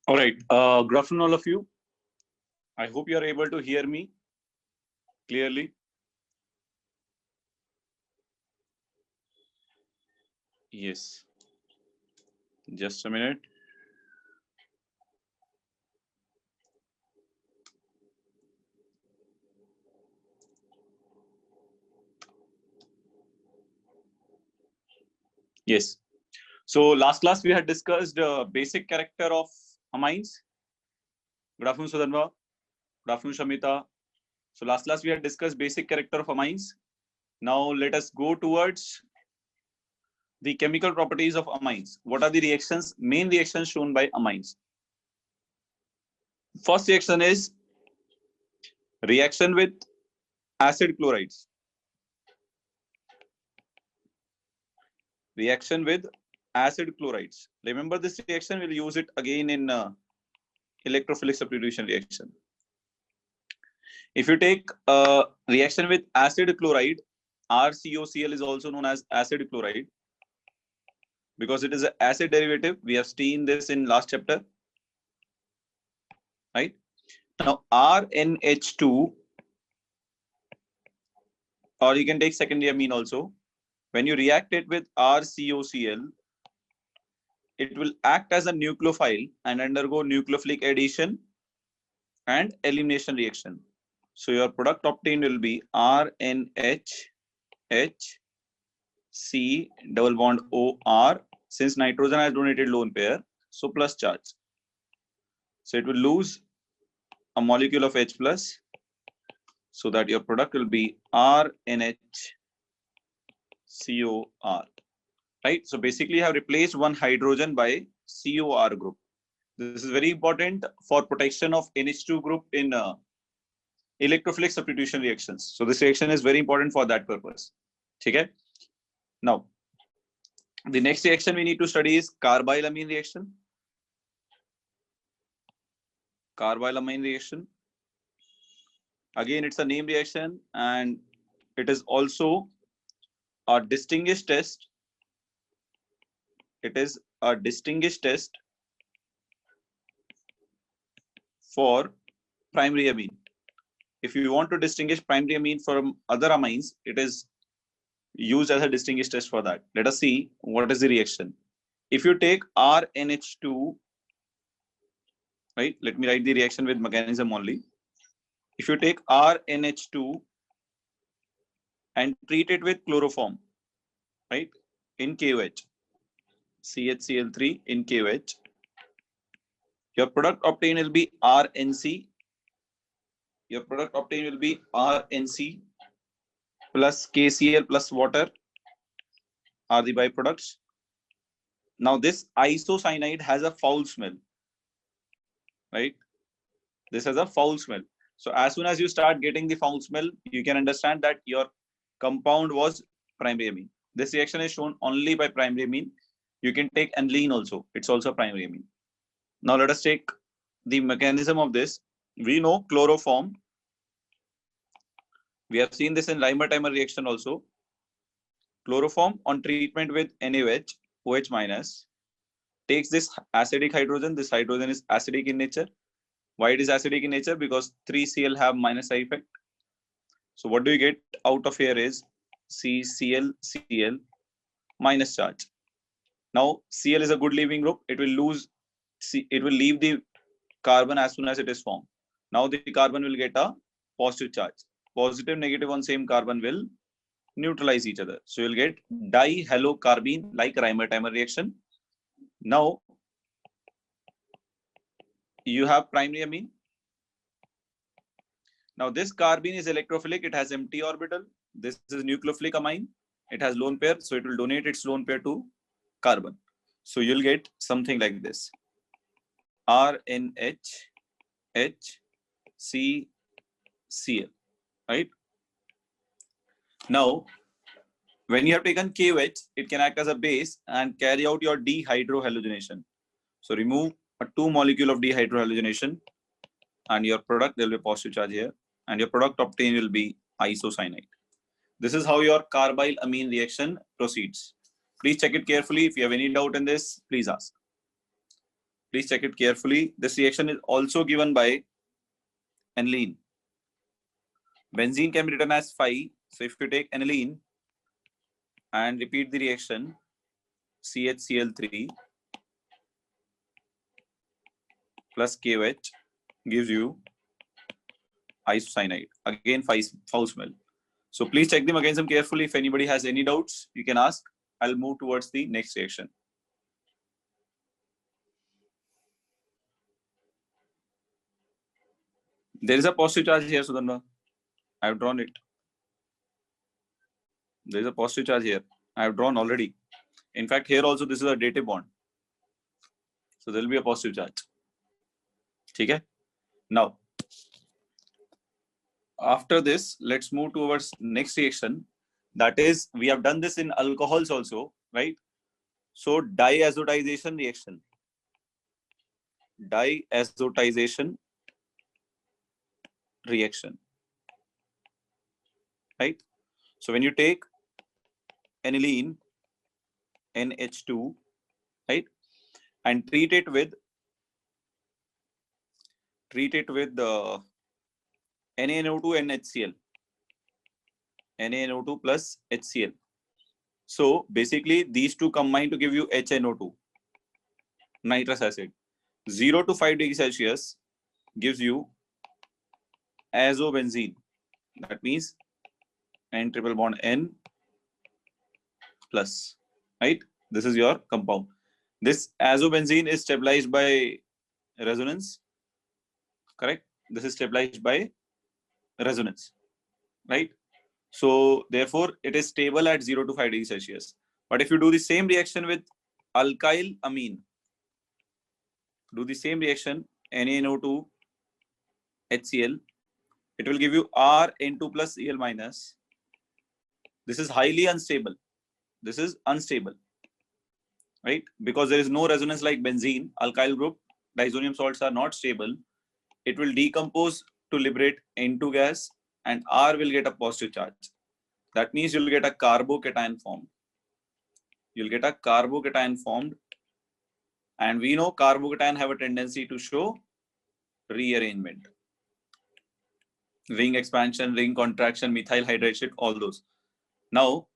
All right. Good afternoon, all of you. I hope you are able to hear me clearly. Yes. Just a minute. Yes. So last class we had discussed basic character of amines. Good afternoon, Sudhanva. Good afternoon, Shamita. So last class we had discussed basic character of amines. Now let us go towards the chemical properties of amines. What are the reactions, main reactions shown by amines? First reaction is reaction with acid chlorides. Reaction with acid chlorides. Remember this reaction, we'll use it again in electrophilic substitution reaction. If you take a reaction with acid chloride, RCOCl is also known as acid chloride because it is an acid derivative. We have seen this in last chapter, right? Now RNH2, or you can take secondary amine also. When you react it with RCOCl, it will act as a nucleophile and undergo nucleophilic addition and elimination reaction. So your product obtained will be RNH H C double bond OR. Since nitrogen has donated lone pair, so plus charge. So it will lose a molecule of H plus, so that your product will be RNH COR. Right? So basically, you have replaced one hydrogen by COR group. This is very important for protection of NH2 group in electrophilic substitution reactions. So this reaction is very important for that purpose. Okay. Now, the next reaction we need to study is carbylamine reaction. Carbylamine reaction. Again, it's a name reaction and it is also a distinguished test. It is a distinguished test for primary amine. If you want to distinguish primary amine from other amines, it is used as a distinguished test for that. Let us see what is the reaction. If you take RNH2, right? Let me write the reaction with mechanism only. If you take RNH2 and treat it with chloroform, right? In KOH, CHCl3 in KOH, your product obtained will be RNC. Your product obtained will be RNC plus KCl plus water are the byproducts. Now this isocyanide has a foul smell, right? This has a foul smell. So as soon as you start getting the foul smell, you can understand that your compound was primary amine. This reaction is shown only by primary amine. You can take aniline also. It's also primary amine. Now let us take the mechanism of this. We know chloroform. We have seen this in Reimer-Teimer reaction also. Chloroform on treatment with NaOH, OH minus, takes this acidic hydrogen. This hydrogen is acidic in nature. Why it is acidic in nature? Because 3Cl have minus side effect. So what do you get out of here is CCl minus charge. Now Cl is a good leaving group. It will leave the carbon as soon as it is formed. Now the carbon will get a positive charge. Positive, negative on same carbon will neutralize each other. So you'll get dihalocarbene like Reimer-Teimer reaction. Now you have primary amine. Now this carbene is electrophilic. It has empty orbital. This is nucleophilic amine. It has lone pair, so it will donate its lone pair to carbon. So you'll get something like this: RNH HCCl, right? Now, when you have taken KOH, it can act as a base and carry out your dehydrohallucination. So remove a 2 molecule of dehydrohallucination and your product, there will be a positive charge here, and your product obtained will be isocyanide. This is how your carbylamine reaction proceeds. Please check it carefully. If you have any doubt in this, please ask. Please check it carefully. This reaction is also given by aniline. Benzene can be written as phi. So if you take aniline and repeat the reaction, CHCl3 plus KOH gives you isocyanide. Again, foul smell. So please check the mechanism carefully. If anybody has any doubts, you can ask. I'll move towards the next reaction. There is a positive charge here, Sudhanva. I have drawn it. There is a positive charge here. I have drawn already. In fact, here also this is a dative bond. So there will be a positive charge. Okay. Now, after this, let's move towards next reaction. That is, we have done this in alcohols also, right? So diazotization reaction. Diazotization reaction. Right? So when you take aniline, NH2, right, and treat it with NaNO2 and HCl, NaNO2 plus HCl. So basically these two combine to give you HNO2, nitrous acid. 0 to 5 degrees Celsius gives you azobenzene. That means N triple bond N plus, right? This is your compound. This azobenzene is stabilized by resonance, correct? This is stabilized by resonance, right? So therefore it is stable at 0 to 5 degrees Celsius. But if you do the same reaction with alkyl amine, do the same reaction, NaNO2 HCl, it will give you RN2 plus Cl minus. This is highly unstable. This is unstable, right? Because there is no resonance like benzene, alkyl group, diazonium salts are not stable. It will decompose to liberate N2 gas and R will get a positive charge. That means you'll get a carbocation formed. You'll get a carbocation formed. And we know carbocation have a tendency to show rearrangement. Ring expansion, ring contraction, methyl hydration, all those. Now,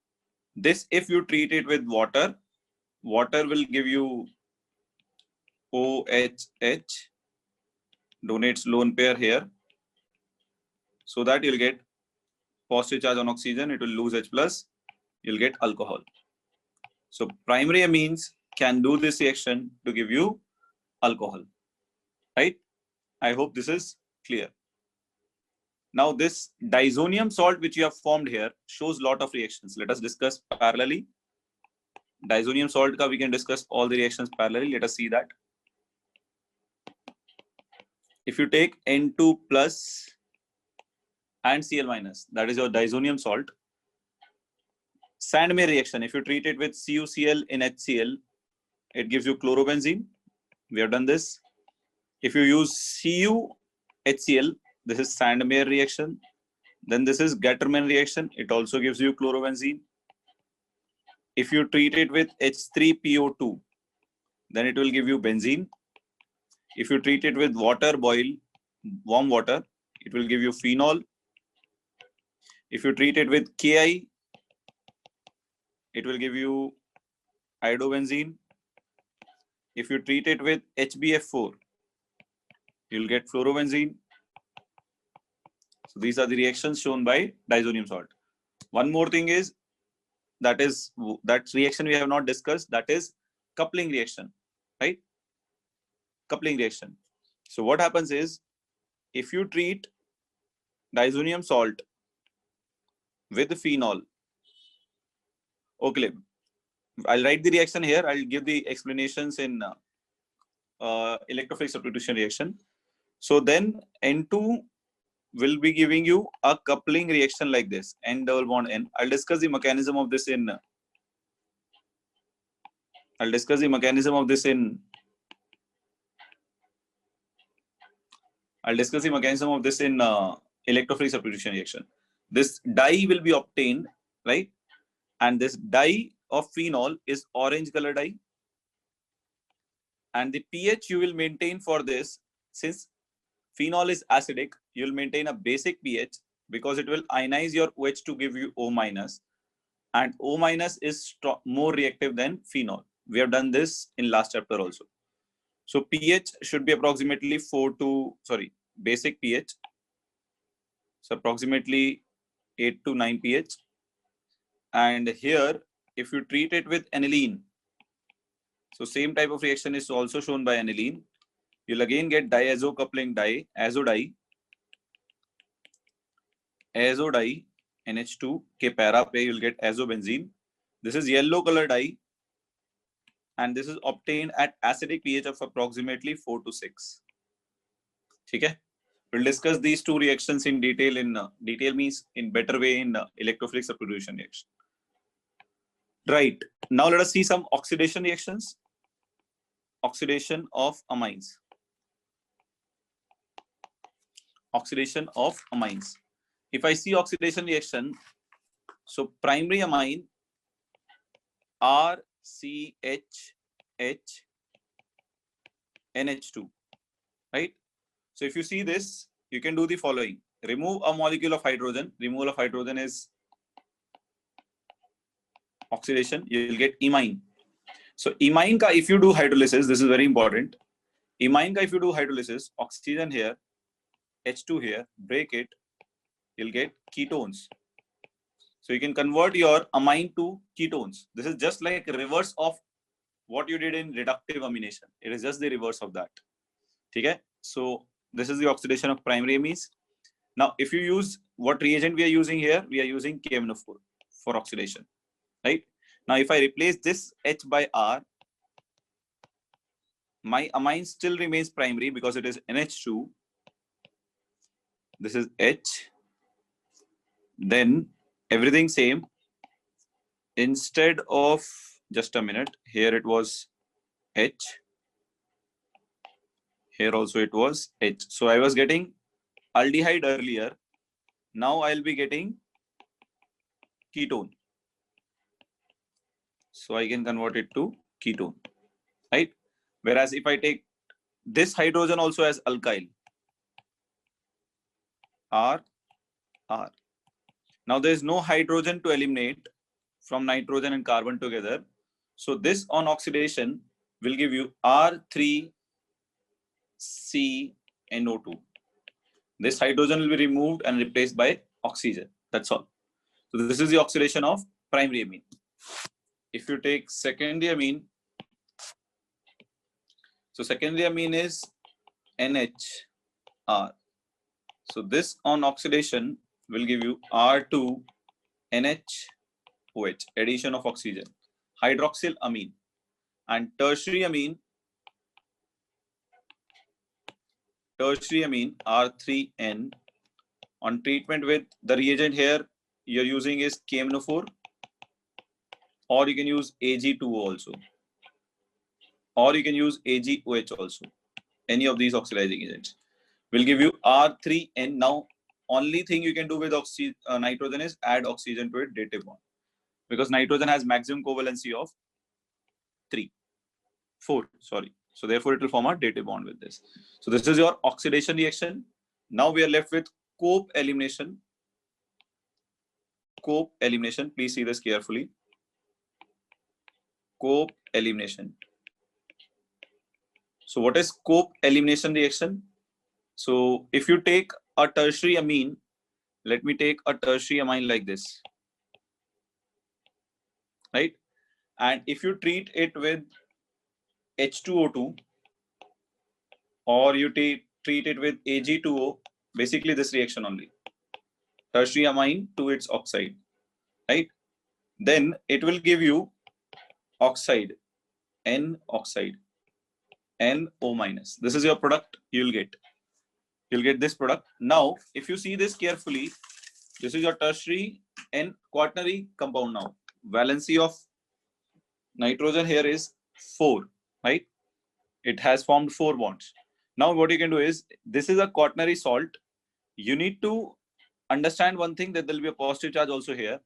this, if you treat it with water, water will give you OHH, donates lone pair here, so that you'll get positive charge on oxygen, it will lose H plus, you'll get alcohol. So primary amines can do this reaction to give you alcohol, right? I hope this is clear. Now this diazonium salt which you have formed here shows lot of reactions. Let us discuss parallelly. Diazonium salt ka we can discuss all the reactions parallelly. Let us see that. If you take N2 plus and Cl minus, that is your diazonium salt. Sandmeyer reaction, if you treat it with CuCl in HCl, it gives you chlorobenzene. We have done this. If you use CuHCl, this is Sandmeyer reaction. Then this is Gattermann reaction. It also gives you chlorobenzene. If you treat it with H3PO2, then it will give you benzene. If you treat it with water, boil warm water, it will give you phenol. If you treat it with Ki, it will give you iodobenzene. If you treat it with HBF4, you'll get fluorobenzene. So these are the reactions shown by diazonium salt. One more thing is that reaction we have not discussed, that is coupling reaction, right? Coupling reaction. So what happens is, if you treat diazonium salt with phenol, okay, I'll write the reaction here. I'll give the explanations in electrophilic substitution reaction. So then N2 will be giving you a coupling reaction like this, N double bond N. I'll discuss the mechanism of this in electrophilic substitution reaction. This dye will be obtained, right? And this dye of phenol is orange color dye. And the pH you will maintain for this, since phenol is acidic, you will maintain a basic pH because it will ionize your OH to give you O minus, and O minus is more reactive than phenol. We have done this in last chapter also. So pH should be approximately basic pH. So approximately 8 to 9 pH. And here, if you treat it with aniline, so same type of reaction is also shown by aniline. You'll again get diazo coupling dye, azo dye, NH2 ke para pe you'll get azobenzene. This is yellow color dye, and this is obtained at acidic pH of approximately 4 to 6. Okay? We'll discuss these two reactions in detail. Detail means in better way in electrophilic substitution reaction. Right. Now let us see some oxidation reactions. Oxidation of amines. Oxidation of amines. If I see oxidation reaction, so primary amine RCHH NH2, right? So if you see this, you can do the following. Remove a molecule of hydrogen. Removal of hydrogen is oxidation. You will get imine. So imine ka, if you do hydrolysis, this is very important. Imine ka, if you do hydrolysis, oxygen here, H2 here, break it, you'll get ketones. So you can convert your amine to ketones. This is just like a reverse of what you did in reductive amination. It is just the reverse of that. Okay? So this is the oxidation of primary amines. Now, if you use what reagent we are using here, we are using KMnO4 for oxidation, right? Now, if I replace this H by R, my amine still remains primary because it is NH2. This is H. Then everything same. Instead of, just a minute, here it was H. Here also it was H. So I was getting aldehyde earlier. Now I'll be getting ketone. So I can convert it to ketone, right? Whereas if I take this hydrogen also as alkyl, R. Now there is no hydrogen to eliminate from nitrogen and carbon together. So this on oxidation will give you R3CnO2. This hydrogen will be removed and replaced by oxygen. That's all. So this is the oxidation of primary amine. If you take secondary amine, so secondary amine is NHR. So this on oxidation will give you R2NHOH, addition of oxygen, hydroxyl amine. And tertiary amine R3N. On treatment with the reagent here you're using is KMnO4, or you can use Ag2O also, or you can use AgOH also. Any of these oxidizing agents will give you R3N. Now, only thing you can do with nitrogen is add oxygen to it, dative bond, because nitrogen has maximum covalency of 4. Sorry. So therefore, it will form a dative bond with this. So this is your oxidation reaction. Now we are left with Cope elimination. Cope elimination. Please see this carefully. Cope elimination. So what is Cope elimination reaction? So if you take a tertiary amine, let me take a tertiary amine like this, right? And if you treat it with H2O2, or you treat it with Ag2O, basically this reaction only, tertiary amine to its oxide, right? Then it will give you oxide, N oxide, NO minus. This is your product you'll get. You'll get this product. Now, if you see this carefully, this is your tertiary and quaternary compound now. Valency of nitrogen here is 4, right? It has formed 4 bonds. Now, what you can do is, this is a quaternary salt. You need to understand one thing, that there will be a positive charge also here.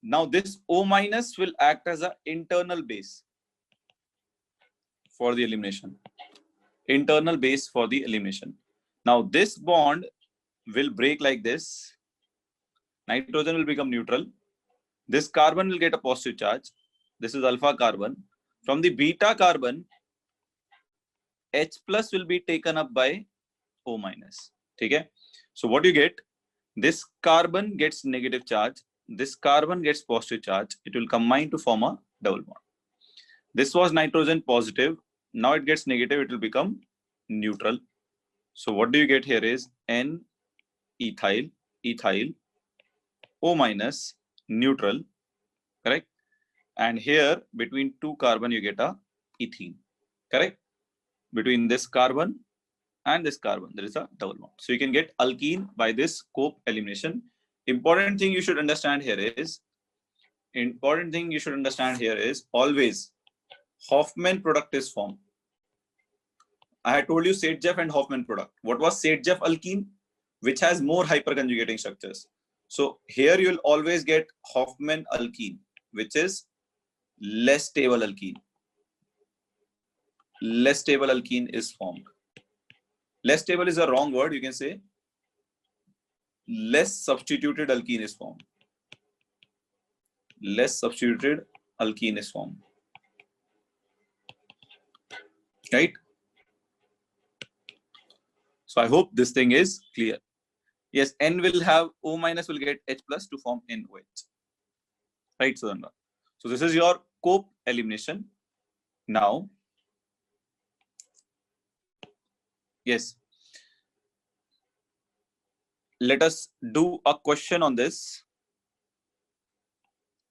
Now, this O minus will act as an internal base. for the elimination. Internal base for the elimination. Now this bond will break like this. Nitrogen will become neutral. This carbon will get a positive charge. This is alpha carbon. From the beta carbon, H plus will be taken up by O minus. Okay? So what you get, this carbon gets negative charge. This carbon gets positive charge. It will combine to form a double bond. This was nitrogen positive. Now it gets negative. It will become neutral. So what do you get here is N ethyl, ethyl, O minus, neutral, correct? And here between two carbon you get a ethene, correct? Between this carbon and this carbon there is a double bond. So you can get alkene by this Cope elimination. Important thing you should understand here is always Hofmann product is formed. I had told you Saitjev and Hofmann product. What was Saitjev alkene? Which has more hyperconjugating structures. So here you will always get Hofmann alkene, which is less stable alkene. Less stable alkene is formed. Less stable is a wrong word. You can say less substituted alkene is formed. Less substituted alkene is formed. Right? So I hope this thing is clear. Yes, N will have O minus will get H plus to form NOH. Right, Sudhanda? So this is your Cope elimination. Now, yes, let us do a question on this.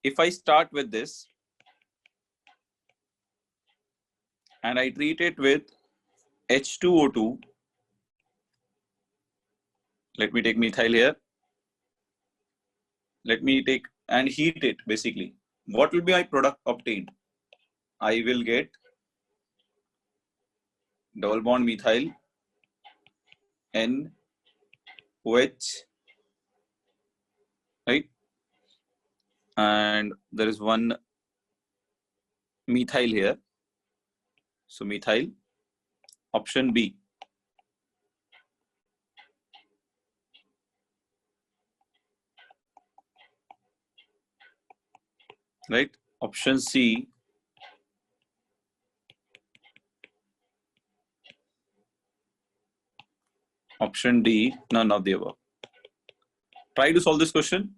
If I start with this and I treat it with H2O2, let me take methyl here. Let me take and heat it basically. What will be my product obtained? I will get double bond methyl NOH, right? And there is one methyl here. So methyl, option B. Right? Option C. Option D, none of the above. Try to solve this question.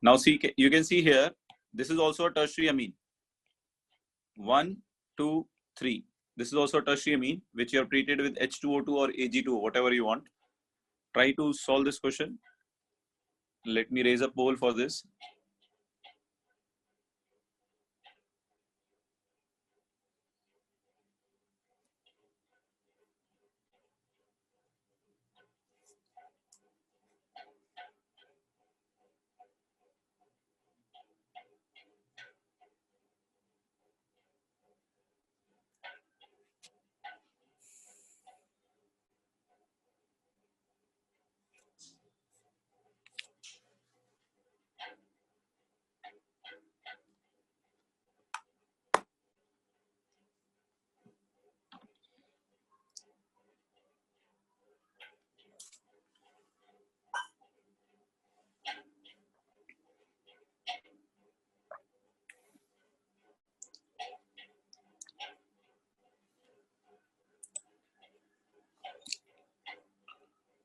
Now see, you can see here, this is also a tertiary amine. 1, 2, 3. This is also a tertiary amine, which you have treated with H2O2 or Ag2O, whatever you want. Try to solve this question. Let me raise a poll for this.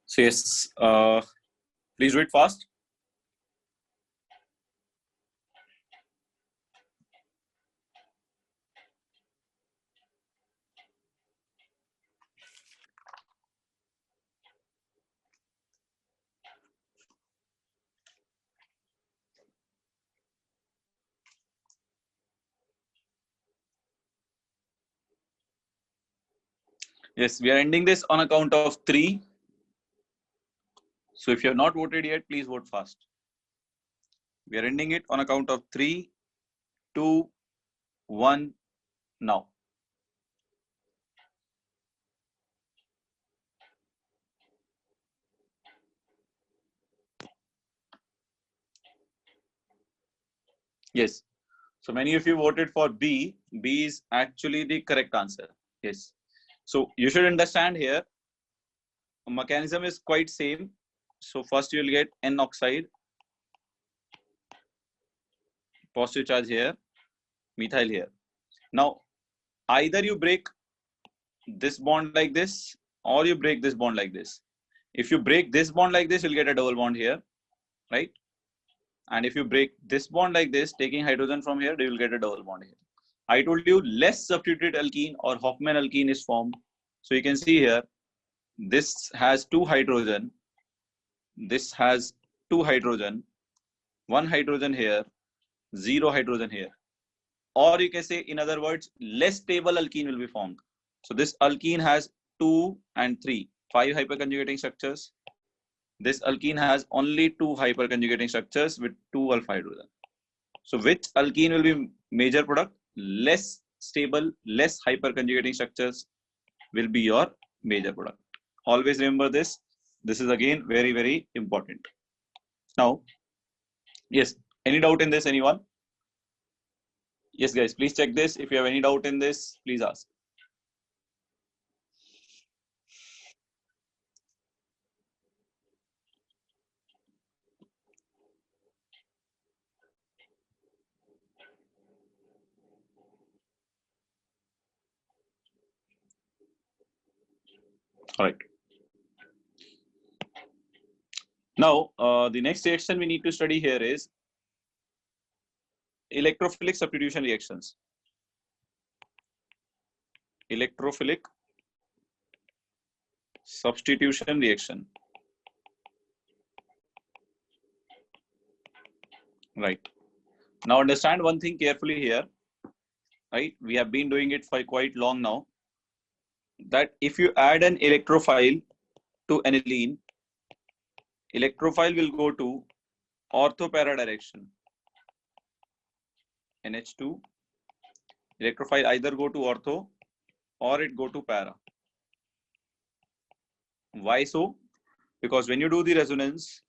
So yes, please do it fast. Yes, we are ending this on account of 3. So if you have not voted yet, please vote fast. We are ending it on account of 3, 2, 1, now. Yes. So many of you voted for B. B is actually the correct answer. Yes. So you should understand here, mechanism is quite same. So first you will get N oxide, positive charge here, methyl here. Now, either you break this bond like this, or you break this bond like this. If you break this bond like this, you'll get a double bond here, right? And if you break this bond like this, taking hydrogen from here, you will get a double bond here. I told you less substituted alkene or Hofmann alkene is formed. So you can see here, this has 2 hydrogen, this has 2 hydrogen, 1 hydrogen here, 0 hydrogen here. Or you can say, in other words, less stable alkene will be formed. So this alkene has 2 and 3, 5 hyperconjugating structures. This alkene has only 2 hyperconjugating structures with 2 alpha hydrogen. So which alkene will be major product? Less stable, less hyperconjugating structures will be your major product. Always remember this. This is again very, very important. Now, yes, any doubt in this, anyone? Yes, guys, please check this. If you have any doubt in this, please ask. All right. Now, the next reaction we need to study here is electrophilic substitution reactions. Electrophilic substitution reaction. Right. Now, understand one thing carefully here. Right. We have been doing it for quite long now. That if you add an electrophile to aniline, electrophile will go to orthopara direction. NH2. Electrophile either go to ortho or it go to para. Why so? Because when you do the resonance,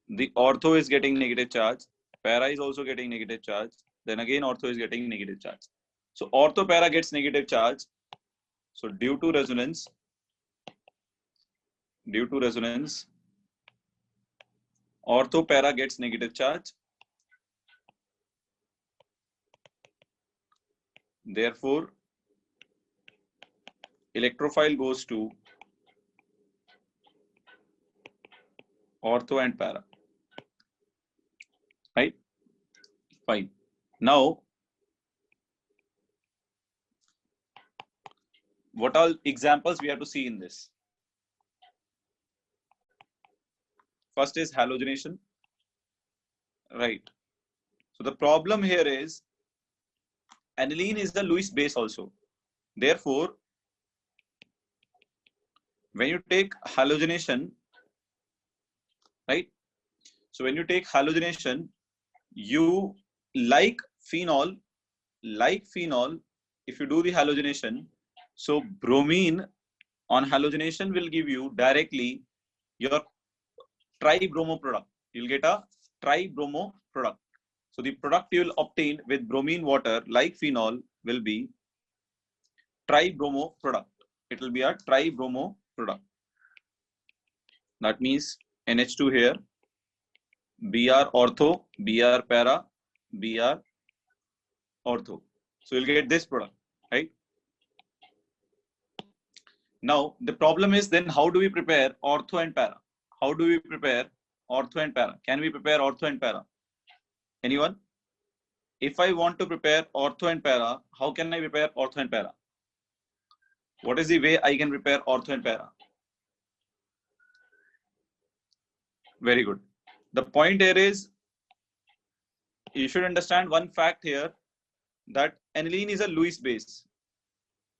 the ortho is getting negative charge, para is also getting negative charge, then again ortho is getting negative charge. So ortho para gets negative charge. So due to resonance, ortho para gets negative charge. Therefore, electrophile goes to ortho and para. Right? Fine. Now, what all examples we have to see in this? First is halogenation. Right. So the problem here is aniline is the Lewis base also. Therefore, when you take halogenation, right? So when you take halogenation, you like phenol, if you do the halogenation, so bromine on halogenation will give you directly your tribromo product. You'll get a tribromo product. So the product you will obtain with bromine water like phenol will be tribromo product. It will be a tribromo product. That means NH2 here, Br ortho, Br para, Br ortho. So you'll get this product, right? Now the problem is then how do we prepare ortho and para? How do we prepare ortho and para? Can we prepare ortho and para? Anyone? If I want to prepare ortho and para, how can I prepare ortho and para? What is the way I can prepare ortho and para? Very good. The point here is, you should understand one fact here, that aniline is a Lewis base.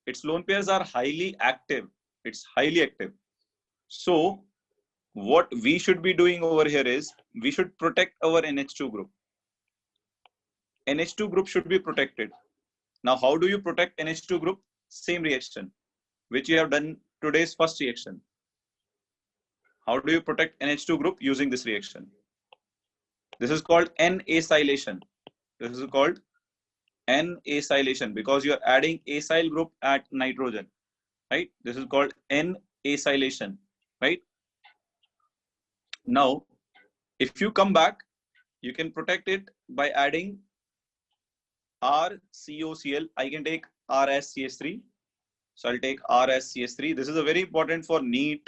Its lone pairs are highly active. It's highly active. So what we should be doing over here is, we should protect our NH2 group. NH2 group should be protected. Now, how do you protect NH2 group? Same reaction, which you have done today's first reaction. How do you protect NH2 group? Using this reaction. This is called N-acylation. This is called N-acylation because you are adding acyl group at nitrogen, right? This is called N-acylation, right? Now, if you come back, you can protect it by adding RCOCl. I can take R as CH3. So I'll take R as CH3. This is a very important for NEET.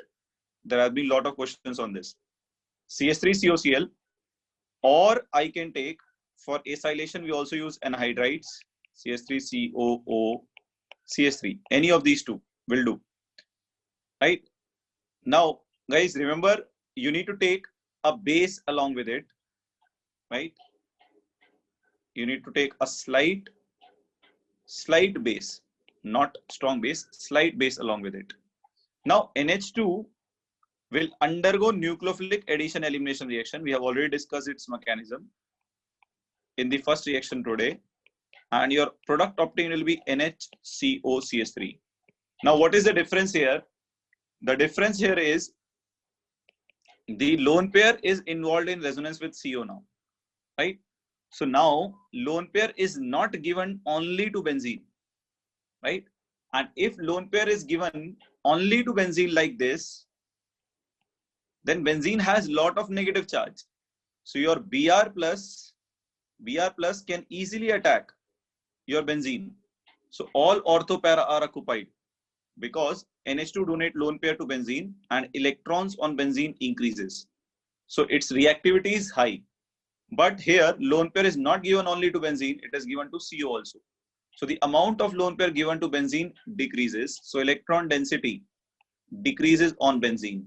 There have been a lot of questions on this. CH3COCl, or I can take, for acylation, we also use anhydrides, CH3COO, CH3. Any of these two will do, right? Now, guys, remember, you need to take a base along with it, right? You need to take a slight base, not strong base, slight base along with it. Now, NH2 will undergo nucleophilic addition elimination reaction. We have already discussed its mechanism in the first reaction today. And your product obtained will be NHCOCH3. Now, what is the difference here? The difference here is the lone pair is involved in resonance with CO now, right? So now lone pair is not given only to benzene, right? And if lone pair is given only to benzene like this, then benzene has lot of negative charge. So your Br plus can easily attack your benzene. So all ortho para are occupied because NH2 donate lone pair to benzene and electrons on benzene increases. So its reactivity is high. But here lone pair is not given only to benzene, it is given to CO also. So the amount of lone pair given to benzene decreases. So electron density decreases on benzene.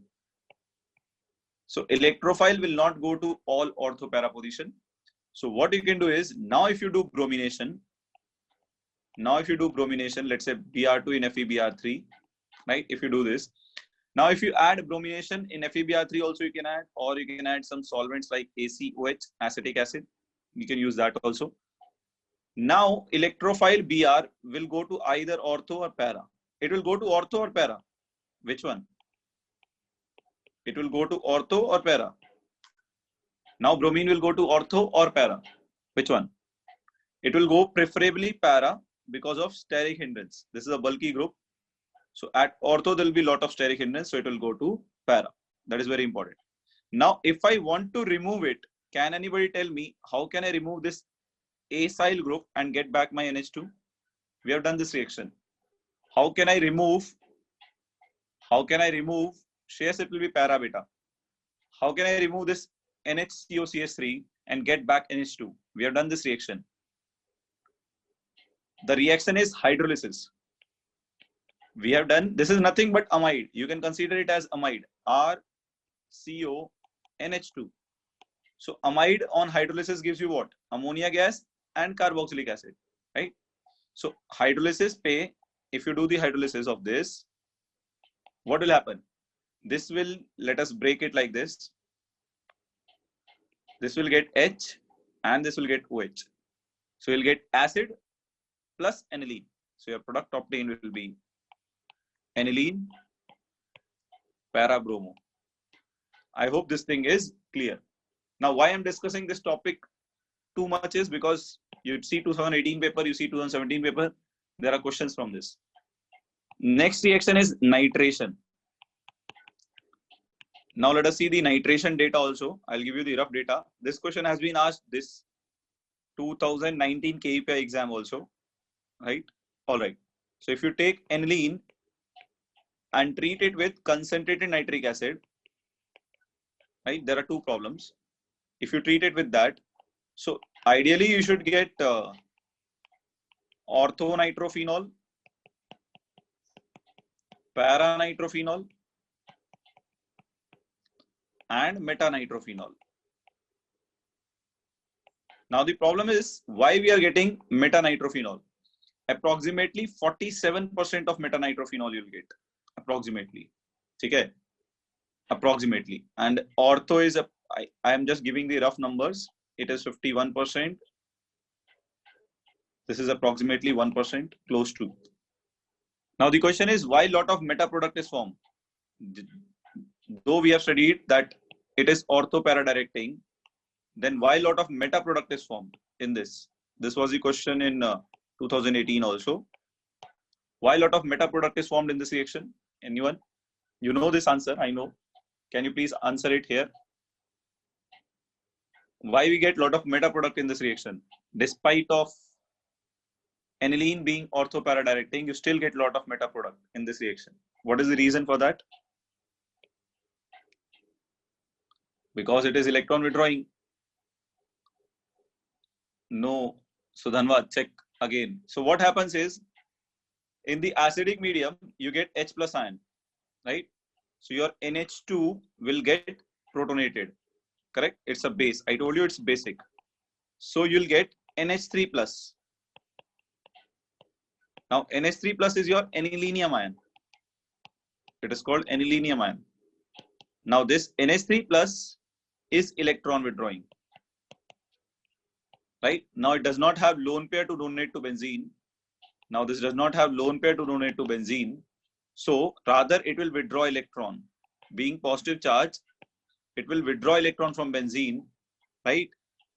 So electrophile will not go to all ortho para position. So what you can do is, now if you do bromination, let's say Br2 in FeBr3, right? If you do this, now if you add bromination in FeBr3 also you can add, or you can add some solvents like ACOH, acetic acid. You can use that also. Now electrophile Br will go to either ortho or para. It will go to ortho or para. Which one? It will go to ortho or para. Now bromine will go to ortho or para. Which one? It will go preferably para because of steric hindrance. This is a bulky group. So at ortho, there will be a lot of steric hindrance. So it will go to para. That is very important. Now, if I want to remove it, can anybody tell me how can I remove this acyl group and get back my NH2? We have done this reaction. How can I remove? Shreyas, it will be para beta. How can I remove this NHCOCH3 and get back NH2? We have done this reaction. The reaction is hydrolysis. We have done, this is nothing but amide. You can consider it as amide, RCONH2. So amide on hydrolysis gives you what? Ammonia gas and carboxylic acid, right? So hydrolysis pay, if you do the hydrolysis of this, what will happen? This will, let us break it like this. This will get H and this will get OH. So you'll get acid plus aniline. So your product obtained will be aniline para bromo. I hope this thing is clear. Now, why I'm discussing this topic too much is because you see 2018 paper, you see 2017 paper, there are questions from this. Next reaction is nitration. Now let us see the nitration data also. I'll give you the rough data. This question has been asked this 2019 KEPI exam also, right? All right. So if you take aniline and treat it with concentrated nitric acid, right? There are two problems. If you treat it with that, so ideally you should get orthonitrophenol, paranitrophenol, and metanitrophenol. Now the problem is why we are getting metanitrophenol. Approximately 47% of metanitrophenol you'll get, approximately. Okay, approximately. And ortho is I am just giving the rough numbers. It is 51%. This is approximately 1%, close to. Now the question is why lot of meta product is formed. Though we have studied that it is ortho para directing, then why lot of meta product is formed in this? This was the question in 2018 also. Why lot of meta product is formed in this reaction? Anyone? You know this answer, I know. Can you please answer it here? Why we get lot of meta product in this reaction? Despite of aniline being ortho-para directing, you still get lot of meta product in this reaction. What is the reason for that? Because it is electron withdrawing. No. So Dhanwad, check again. So what happens is, in the acidic medium, you get H plus ion, right? So your NH2 will get protonated, correct? It's a base. I told you it's basic. So you'll get NH3 plus. Now NH3 plus is your anilinium ion. It is called anilinium ion. Now this NH3 plus is electron withdrawing, right? Now it does not have lone pair to donate to benzene. Now this does not have lone pair to donate to benzene. So rather it will withdraw electron. Being positive charge, it will withdraw electron from benzene, right?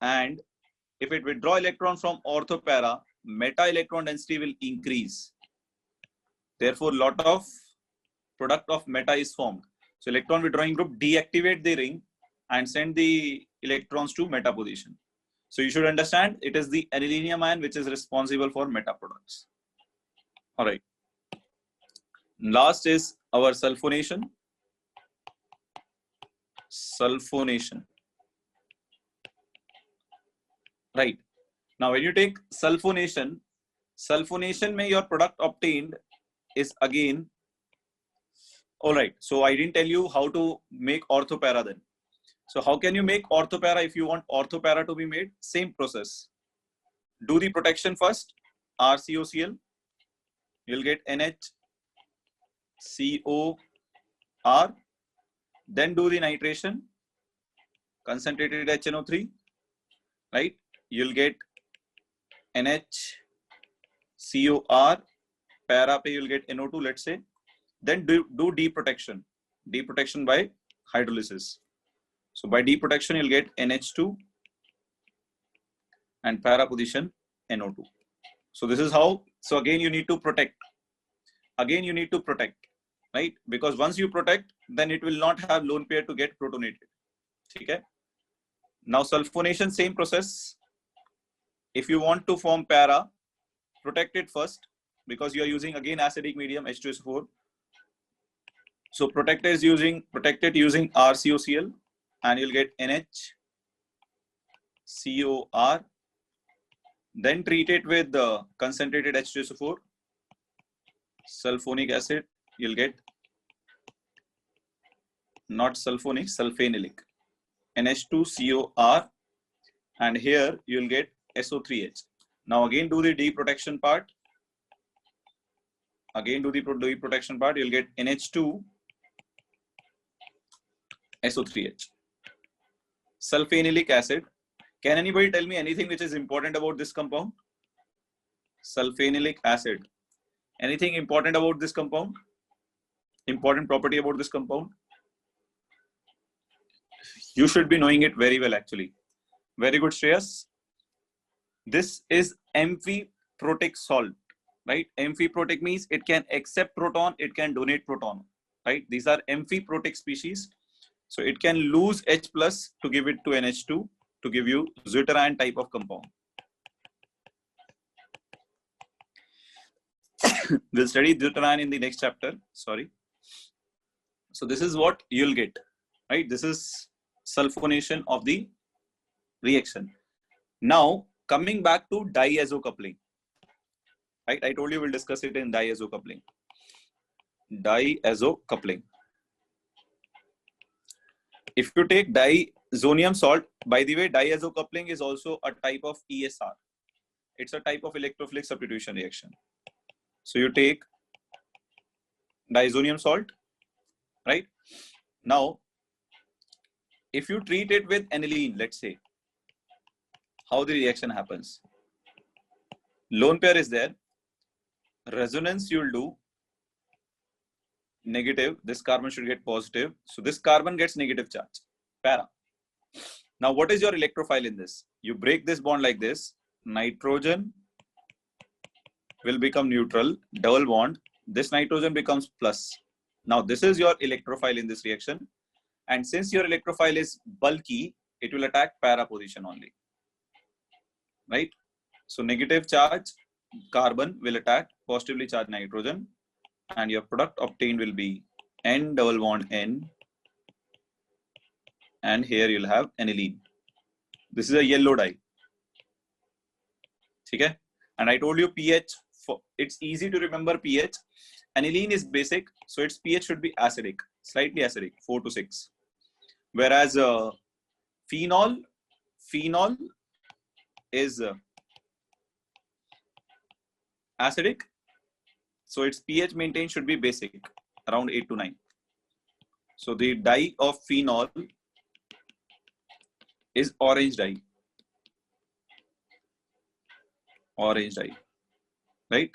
And if it withdraw electron from ortho-para, meta electron density will increase. Therefore, lot of product of meta is formed. So electron withdrawing group deactivate the ring and send the electrons to meta position. So you should understand it is the anilinium ion which is responsible for meta products. All right. Last is our sulfonation. Sulfonation. Right. Now, when you take sulfonation, sulfonation may your product obtained is again. All right. So I didn't tell you how to make ortho-para then. So how can you make ortho-para if you want ortho-para to be made? Same process. Do the protection first, RCOCl. You'll get NHCOR. Then do the nitration, concentrated HNO3, right? You'll get NHCOR, para pe you'll get NO2, let's say. Then do deprotection, deprotection by hydrolysis. So by deprotection, you'll get NH2 and para position NO2. So this is how, so again, you need to protect. Again, you need to protect, right? Because once you protect, then it will not have lone pair to get protonated. Okay. Now sulfonation, same process. If you want to form para, protect it first because you are using again acidic medium H2SO4. So protect it using RCOCl and you'll get NHCOR. Then treat it with the concentrated H2SO4, sulfonic acid. You'll get not sulfonic, sulfanilic, NH2COR, and here you'll get SO3H. Now again do the deprotection part. Again do the deprotection part. You'll get NH2 SO3H. Sulfanilic acid. Can anybody tell me anything which is important about this compound? Sulfanilic acid. Anything important about this compound? Important property about this compound? You should be knowing it very well actually. Very good, Shreyas. This is amphiprotic salt, right? Amphiprotic means it can accept proton, it can donate proton, right? These are amphiprotic species. So it can lose H plus to give it to NH2 to give you zwitterion type of compound. We'll study zwitterion in the next chapter. Sorry. So this is what you'll get, right? This is sulfonation of the reaction. Now coming back to diazo coupling, right? I told you we'll discuss it in diazo coupling. Diazo coupling. If you take diazonium salt, by the way, diazo coupling is also a type of ESR. It's a type of electrophilic substitution reaction. So you take diazonium salt, right? Now, if you treat it with aniline, let's say, how the reaction happens. Lone pair is there. Resonance you'll do negative. This carbon should get positive. So this carbon gets negative charge, para. Now, what is your electrophile in this? You break this bond like this. Nitrogen will become neutral, double bond. This nitrogen becomes plus. Now, this is your electrophile in this reaction. And since your electrophile is bulky, it will attack para position only. Right? So, negative charge carbon will attack positively charged nitrogen. And your product obtained will be N double bond N. And here you'll have aniline. This is a yellow dye. Okay? And I told you pH, it's easy to remember pH. Aniline is basic, so its pH should be acidic, slightly acidic, 4 to 6. Whereas phenol is acidic, so its pH maintained should be basic, around 8 to 9. So the dye of phenol is orange dye. Orange dye, right?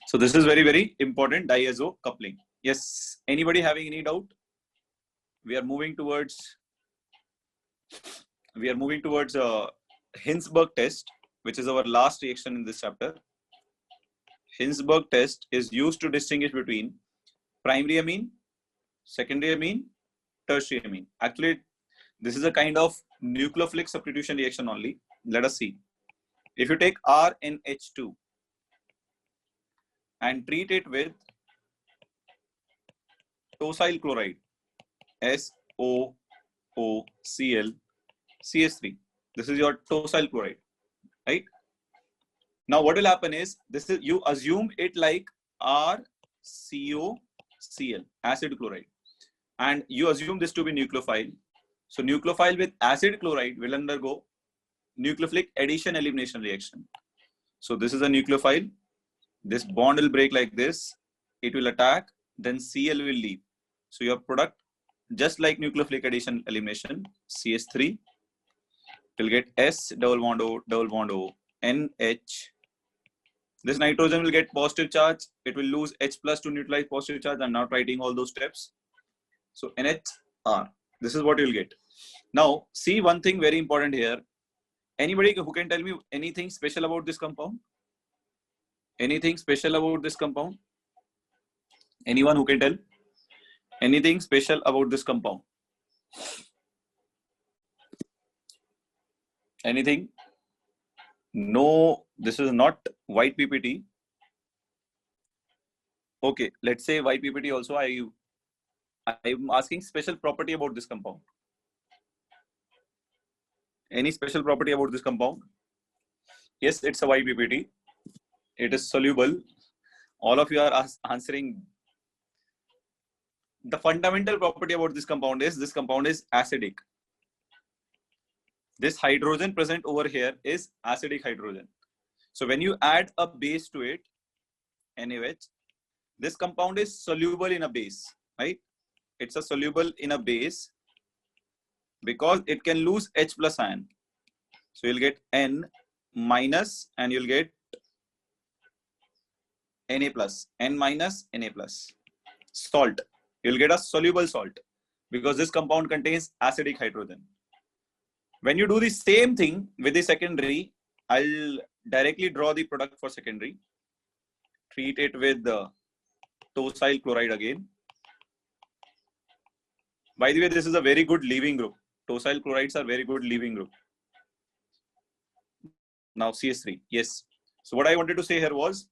So this is very, very important, diazo coupling. Yes, anybody having any doubt? We are moving towards Hinsberg test, which is our last reaction in this chapter. Hinsberg test is used to distinguish between primary amine, secondary amine, tertiary amine. Actually, this is a kind of nucleophilic substitution reaction only. Let us see. If you take RNH2 and treat it with tosyl chloride, SOOCl, CH3. This is your tosyl chloride, right? Now, what will happen is, this is, you assume it like RCOCl, acid chloride, and you assume this to be nucleophile. So nucleophile with acid chloride will undergo nucleophilic addition elimination reaction. So this is a nucleophile. This bond will break like this. It will attack, then Cl will leave. So your product, just like nucleophilic addition elimination, CH3 will get S double bond O, NH. This nitrogen will get positive charge. It will lose H plus to neutralize positive charge. I'm not writing all those steps. So NHR. This is what you'll get. Now, see one thing very important here. Anybody who can tell me anything special about this compound? Anything special about this compound? Anyone who can tell? Anything special about this compound? Anything? No, this is not white PPT. Okay, let's say white PPT also. I'm asking special property about this compound. Any special property about this compound? Yes, it's a white PPT. It is soluble. All of you are answering. The fundamental property about this compound is acidic. This hydrogen present over here is acidic hydrogen. So when you add a base to it, NaOH, this compound is soluble in a base, right? It's a soluble in a base because it can lose H plus ion. So you'll get N minus and you'll get Na plus, N minus, Na plus. Salt. You'll get a soluble salt because this compound contains acidic hydrogen. When you do the same thing with the secondary, I'll directly draw the product for secondary. Treat it with the tosyl chloride again. By the way, this is a very good leaving group. Tosyl chlorides are very good leaving group. Now CH3, yes. So what I wanted to say here was,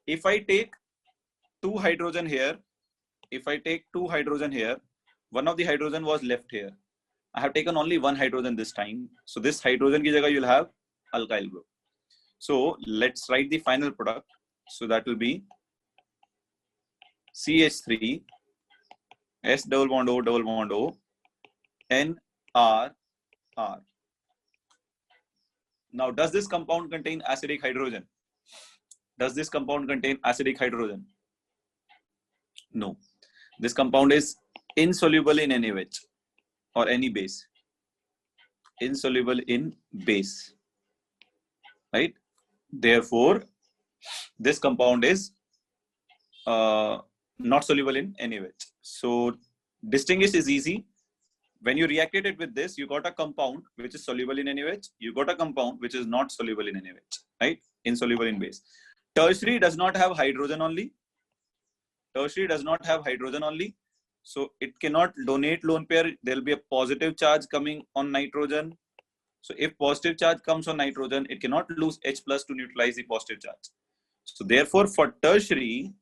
if I take two hydrogen here, one of the hydrogen was left here. I have taken only one hydrogen this time. So this hydrogen ki jagah you'll have alkyl group. So let's write the final product. So that will be CH3, S double bond O, N R R. Now, does this compound contain acidic hydrogen? Does this compound contain acidic hydrogen? No. This compound is insoluble in NaOH or any base. Insoluble in base. Right? Therefore, this compound is not soluble in NaOH. So, distinguish is easy. when you reacted it with this, you got a compound which is soluble in NaOH. You got a compound which is not soluble in NaOH, right? Insoluble in base. Tertiary does not have hydrogen only. Tertiary does not have hydrogen only. So it cannot donate lone pair. There will be a positive charge coming on nitrogen. So if positive charge comes on nitrogen, it cannot lose H plus to neutralize the positive charge. So therefore, for tertiary,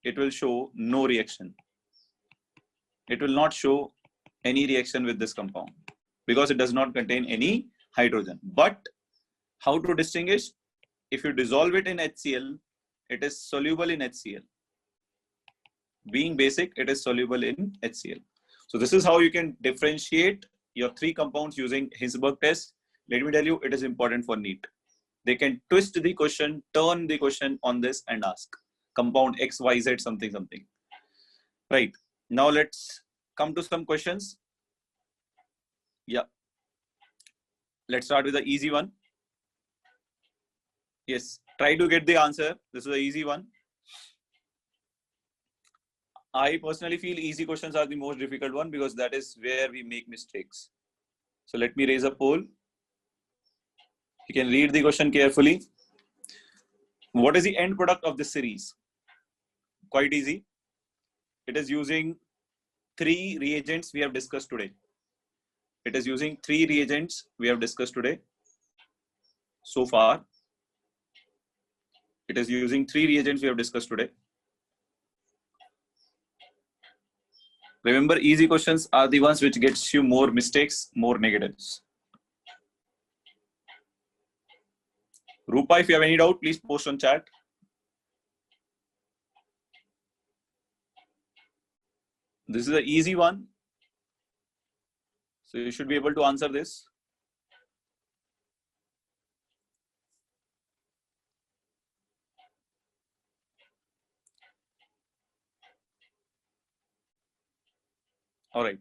it will show no reaction. It will not show any reaction with this compound because it does not contain any hydrogen. But how to distinguish? If you dissolve it in HCl, it is soluble in HCl. Being basic, it is soluble in HCl. So this is how you can differentiate your three compounds using Hinsberg test. Let me tell you, it is important for NEET. They can twist the question, turn the question on this and ask compound X, Y, Z, something, something. Right. Now let's come to some questions. Yeah. Let's start with the easy one. Yes. Try to get the answer. This is an easy one. I personally feel easy questions are the most difficult one because that is where we make mistakes. So let me raise a poll. You can read the question carefully. What is the end product of this series? Quite easy. It is using three reagents we have discussed today. It is using three reagents we have discussed today. So far, it is using three reagents we have discussed today. Remember, easy questions are the ones which gets you more mistakes, more negatives. Rupa, if you have any doubt, please post on chat. This is an easy one. So you should be able to answer this. All right.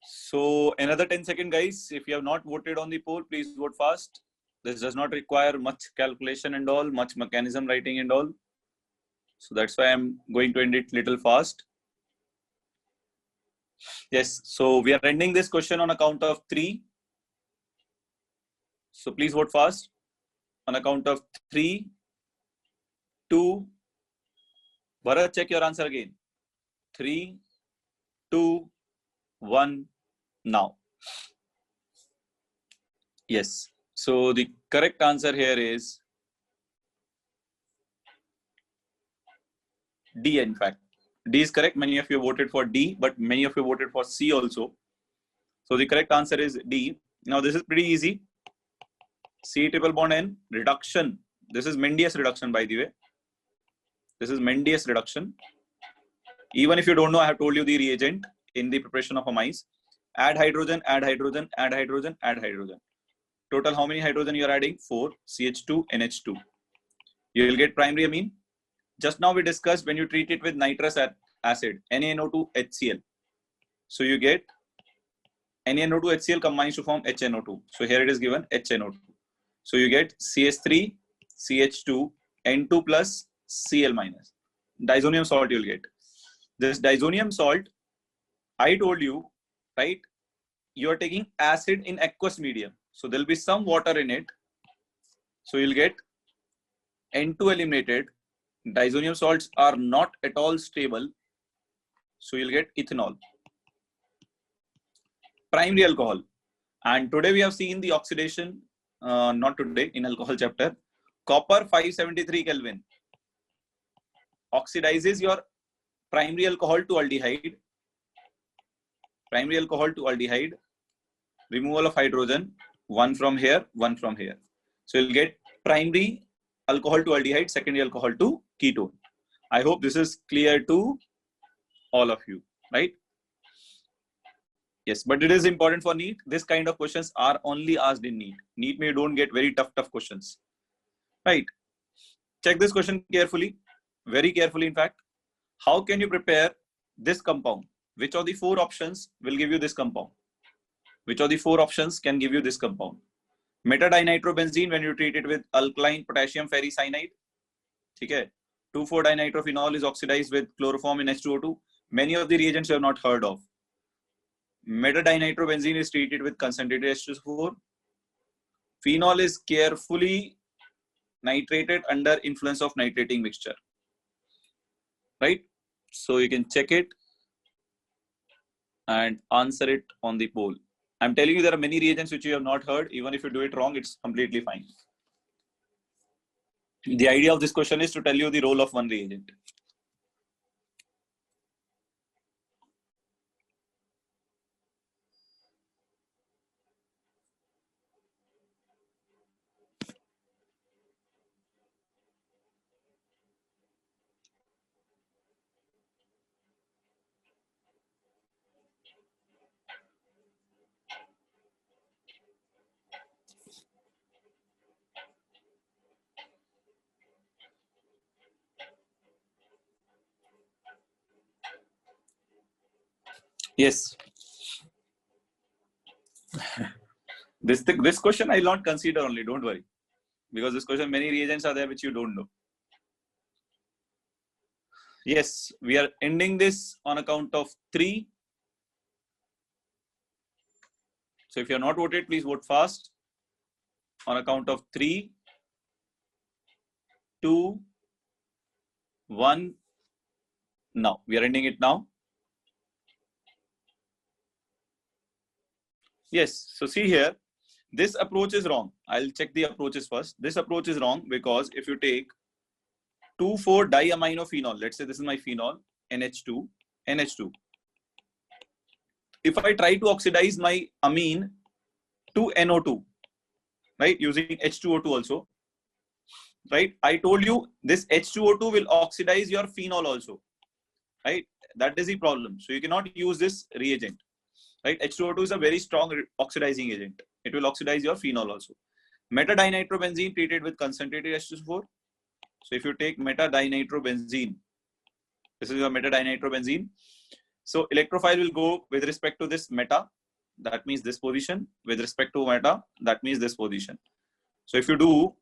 So another 10 seconds, guys. If you have not voted on the poll, please vote fast. This does not require much calculation and all, much mechanism writing and all. So that's why I'm going to end it little fast. Yes. So we are ending this question on account of 3. So please vote fast. On account of 3, 2. Bharat, check your answer again. 3, 2, 1. Now. Yes. So the correct answer here is D, in fact. D is correct. Many of you voted for D, but many of you voted for C also. So the correct answer is D. Now this is pretty easy. C triple bond N reduction. This is Mendius reduction, by the way. This is Mendius reduction. Even if you don't know, I have told you the reagent in the preparation of amines. Add hydrogen, add hydrogen, add hydrogen, add hydrogen. Total, how many hydrogen you are adding? 4, CH2, NH2. You will get primary amine. Just now we discussed when you treat it with nitrous acid, NaNO2 HCl. So you get NaNO2 HCl combines to form HNO2. So here it is given HNO2. So you get CH3, CH2, N2 plus Cl minus. Disonium salt you will get. This disonium salt, I told you, right? You are taking acid in aqueous medium. So there will be some water in it. So you'll get N2 eliminated. Disonium salts are not at all stable. So you'll get ethanol. Primary alcohol. And today we have seen the oxidation, not today, in alcohol chapter. Copper 573 Kelvin oxidizes your primary alcohol to aldehyde. Primary alcohol to aldehyde. Removal of hydrogen. One from here, one from here. So you'll get primary alcohol to aldehyde, secondary alcohol to ketone. I hope this is clear to all of you, right? Yes, but it is important for NEET. This kind of questions are only asked in NEET. NEET may don't get very tough questions, right? Check this question carefully, very carefully in fact. How can you prepare this compound? Which of the 4 options will give you this compound? Which of the 4 options can give you this compound? Metadinitrobenzene when you treat it with alkaline potassium ferricyanide. Okay. 2,4-dinitrophenol is oxidized with chloroform in H2O2. Many of the reagents you have not heard of. Metadinitrobenzene is treated with concentrated H2SO4. Phenol is carefully nitrated under influence of nitrating mixture. Right? So you can check it and answer it on the poll. I'm telling you, there are many reagents which you have not heard. Even if you do it wrong, it's completely fine. The idea of this question is to tell you the role of one reagent. Yes. This question I will not consider only, don't worry. Because this question, many reagents are there which you don't know. Yes, we are ending this on account of 3. So if you are not voted, please vote fast. On account of 3, 2, 1. Now, we are ending it now. Yes, so see here, this approach is wrong. I'll check the approaches first. This approach is wrong because if you take 2,4-diaminophenol, let's say this is my phenol, NH2, NH2. If I try to oxidize my amine to NO2, right, using H2O2 also, right, I told you this H2O2 will oxidize your phenol also, right? That is the problem. So you cannot use this reagent. Right, H2O2 is a very strong oxidizing agent. It will oxidize your phenol also. Metadinitrobenzene treated with concentrated H2SO4. So if you take metadinitrobenzene, this is your metadinitrobenzene. So electrophile will go with respect to this meta, that means this position. With respect to meta, that means this position. So if you do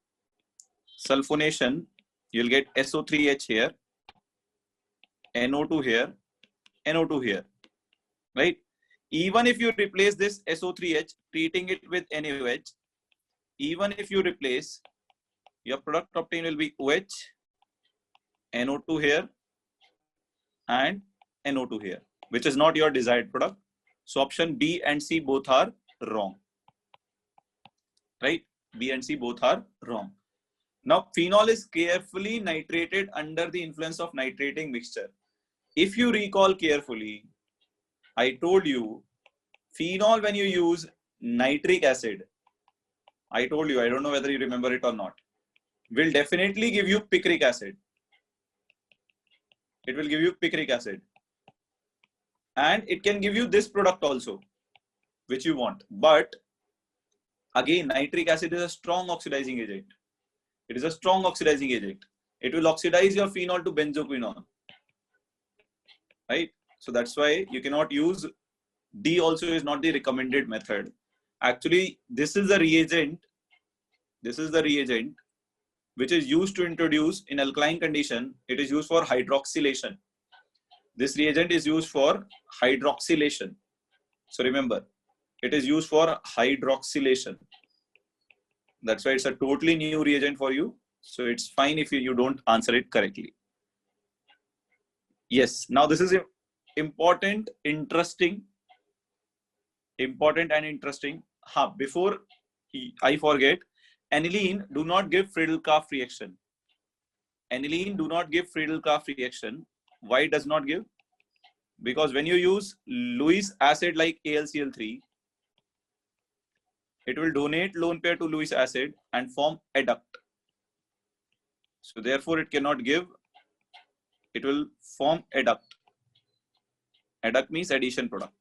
sulfonation, you'll get SO3H here, NO2 here, NO2 here, right? Even if you replace this SO3H, treating it with NaOH, even if you replace, your product obtained will be OH, NO2 here, and NO2 here, which is not your desired product. So option B and C both are wrong. Right? B and C both are wrong. Now, phenol is carefully nitrated under the influence of nitrating mixture. If you recall carefully, I told you, phenol, when you use nitric acid, I told you, I don't know whether you remember it or not, will definitely give you picric acid. It will give you picric acid. And it can give you this product also, which you want. But again, nitric acid is a strong oxidizing agent. It is a strong oxidizing agent. It will oxidize your phenol to benzoquinone. Right? So that's why you cannot use D also is not the recommended method. Actually, this is the reagent. This is the reagent which is used to introduce in alkaline condition. It is used for hydroxylation. This reagent is used for hydroxylation. So remember, it is used for hydroxylation. That's why it's a totally new reagent for you. So it's fine if you don't answer it correctly. Yes, now this is important, interesting. Important and interesting. Before I forget, aniline do not give Friedel-Crafts reaction. Aniline do not give Friedel-Crafts reaction. Why it does not give? Because when you use Lewis acid like AlCl3, it will donate lone pair to Lewis acid and form adduct. So therefore it cannot give, it will form adduct. Adduct means addition product.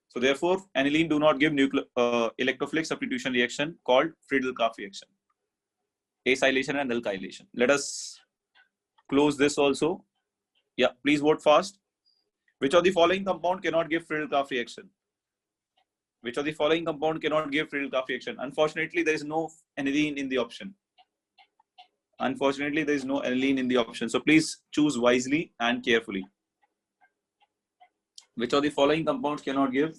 So therefore aniline do not give electrophilic substitution reaction called Friedel-Crafts reaction. Acylation and alkylation. Let us close this also. Yeah, please vote fast. Which of the following compound cannot give Friedel-Crafts reaction? Which of the following compound cannot give Friedel-Crafts reaction? Unfortunately, there is no aniline in the option. Unfortunately, there is no aniline in the option. So please choose wisely and carefully. Which of the following compounds cannot give?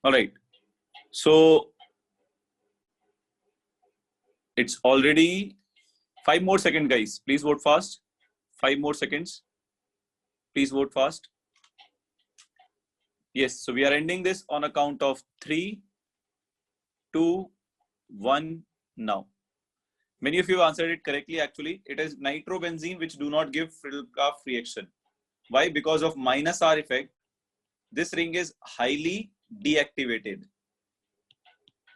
All right. So it's already 5 more seconds, guys. Please vote fast. 5 more seconds. Please vote fast. Yes. So we are ending this on a count of 3, 2, 1 now. Many of you answered it correctly. Actually, it is nitrobenzene which do not give Friedel-Crafts reaction. Why? Because of minus R effect. This ring is highly deactivated.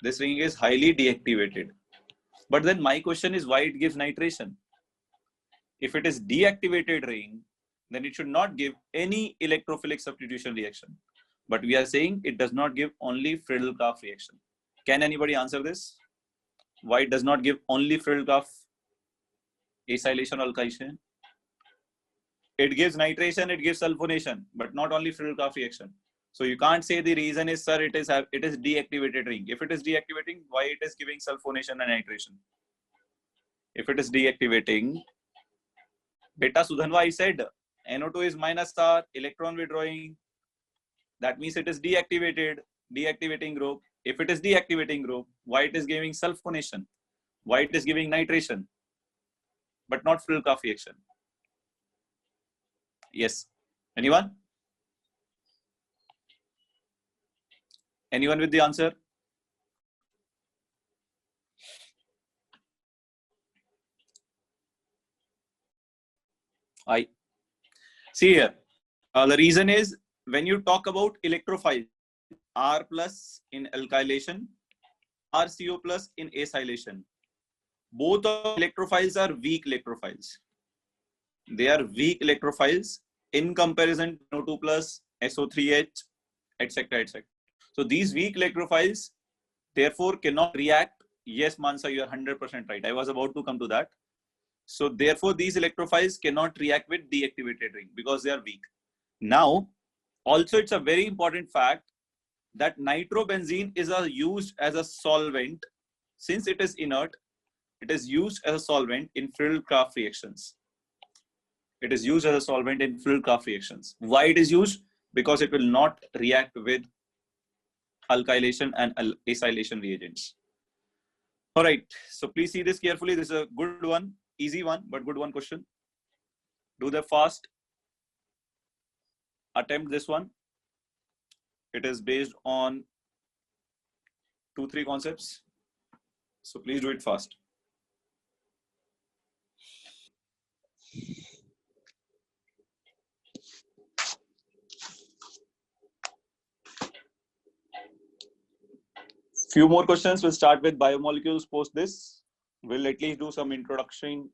This ring is highly deactivated. But then my question is why it gives nitration? If it is deactivated ring, then it should not give any electrophilic substitution reaction. But we are saying it does not give only Friedel-Crafts reaction. Can anybody answer this? Why it does not give only Friedel-Crafts acylation or alkylation? It gives nitration, it gives sulfonation, but not only Friedel-Crafts reaction. So you can't say the reason is, sir, it is deactivated ring. If it is deactivating, why it is giving sulfonation and nitration? If it is deactivating, beta Sudhanva, I said NO2 is minus R, electron withdrawing. That means it is deactivating group. If it is deactivating group, why it is giving sulfonation? Why it is giving nitration, but not Friedel-Crafts reaction? Yes. Anyone? Anyone with the answer? I see here. The reason is when you talk about electrophile, R plus in alkylation, RCO plus in acylation. Both of electrophiles are weak electrophiles. They are weak electrophiles in comparison to NO2 plus, SO3H, etc. etc. So these weak electrophiles therefore cannot react. Yes, Mansa, you are 100% right. I was about to come to that. So therefore these electrophiles cannot react with deactivated ring because they are weak. Now, also it's a very important fact that nitrobenzene is used as a solvent. Since it is inert, it is used as a solvent in Friedel-Crafts reactions. It is used as a solvent in Friedel-Crafts reactions. Why it is used? Because it will not react with alkylation and acylation reagents. All right, so please see this carefully. This is a good one, easy one, but good one question. Do the fast. Attempt this one. It is based on 2-3 concepts. So please do it fast. Few more questions. We'll start with biomolecules post this. We'll at least do some introduction,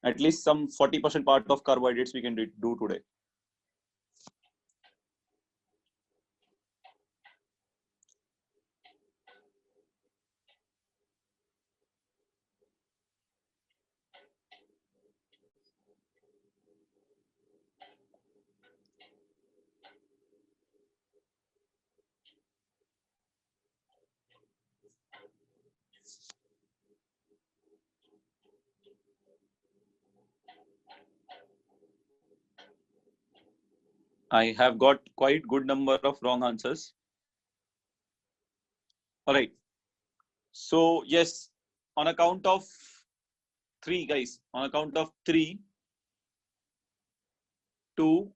at least some 40% part of carbohydrates we can do today. I have got quite good number of wrong answers. All right. So yes, on a count of 3, guys, on a count of 3, 2,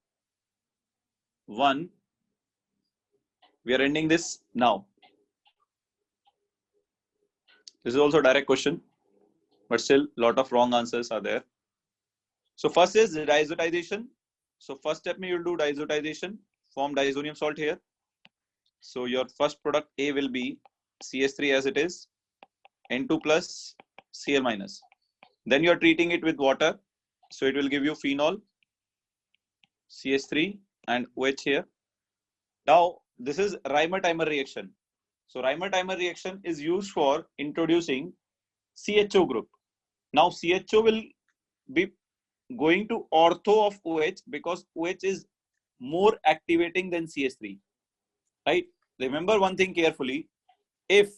1, we are ending this now. This is also a direct question, but still a lot of wrong answers are there. So first is diazotization. So first step me you'll do diazotization, form diazonium salt here. So your first product A will be CS3 as it is, N2 plus, Cl minus. Then you are treating it with water. So it will give you phenol, CS3 and OH here. Now this is Reimer-Teimer reaction. So Reimer-Teimer reaction is used for introducing CHO group. Now CHO will be going to ortho of OH because OH is more activating than CH3, right? Remember one thing carefully. If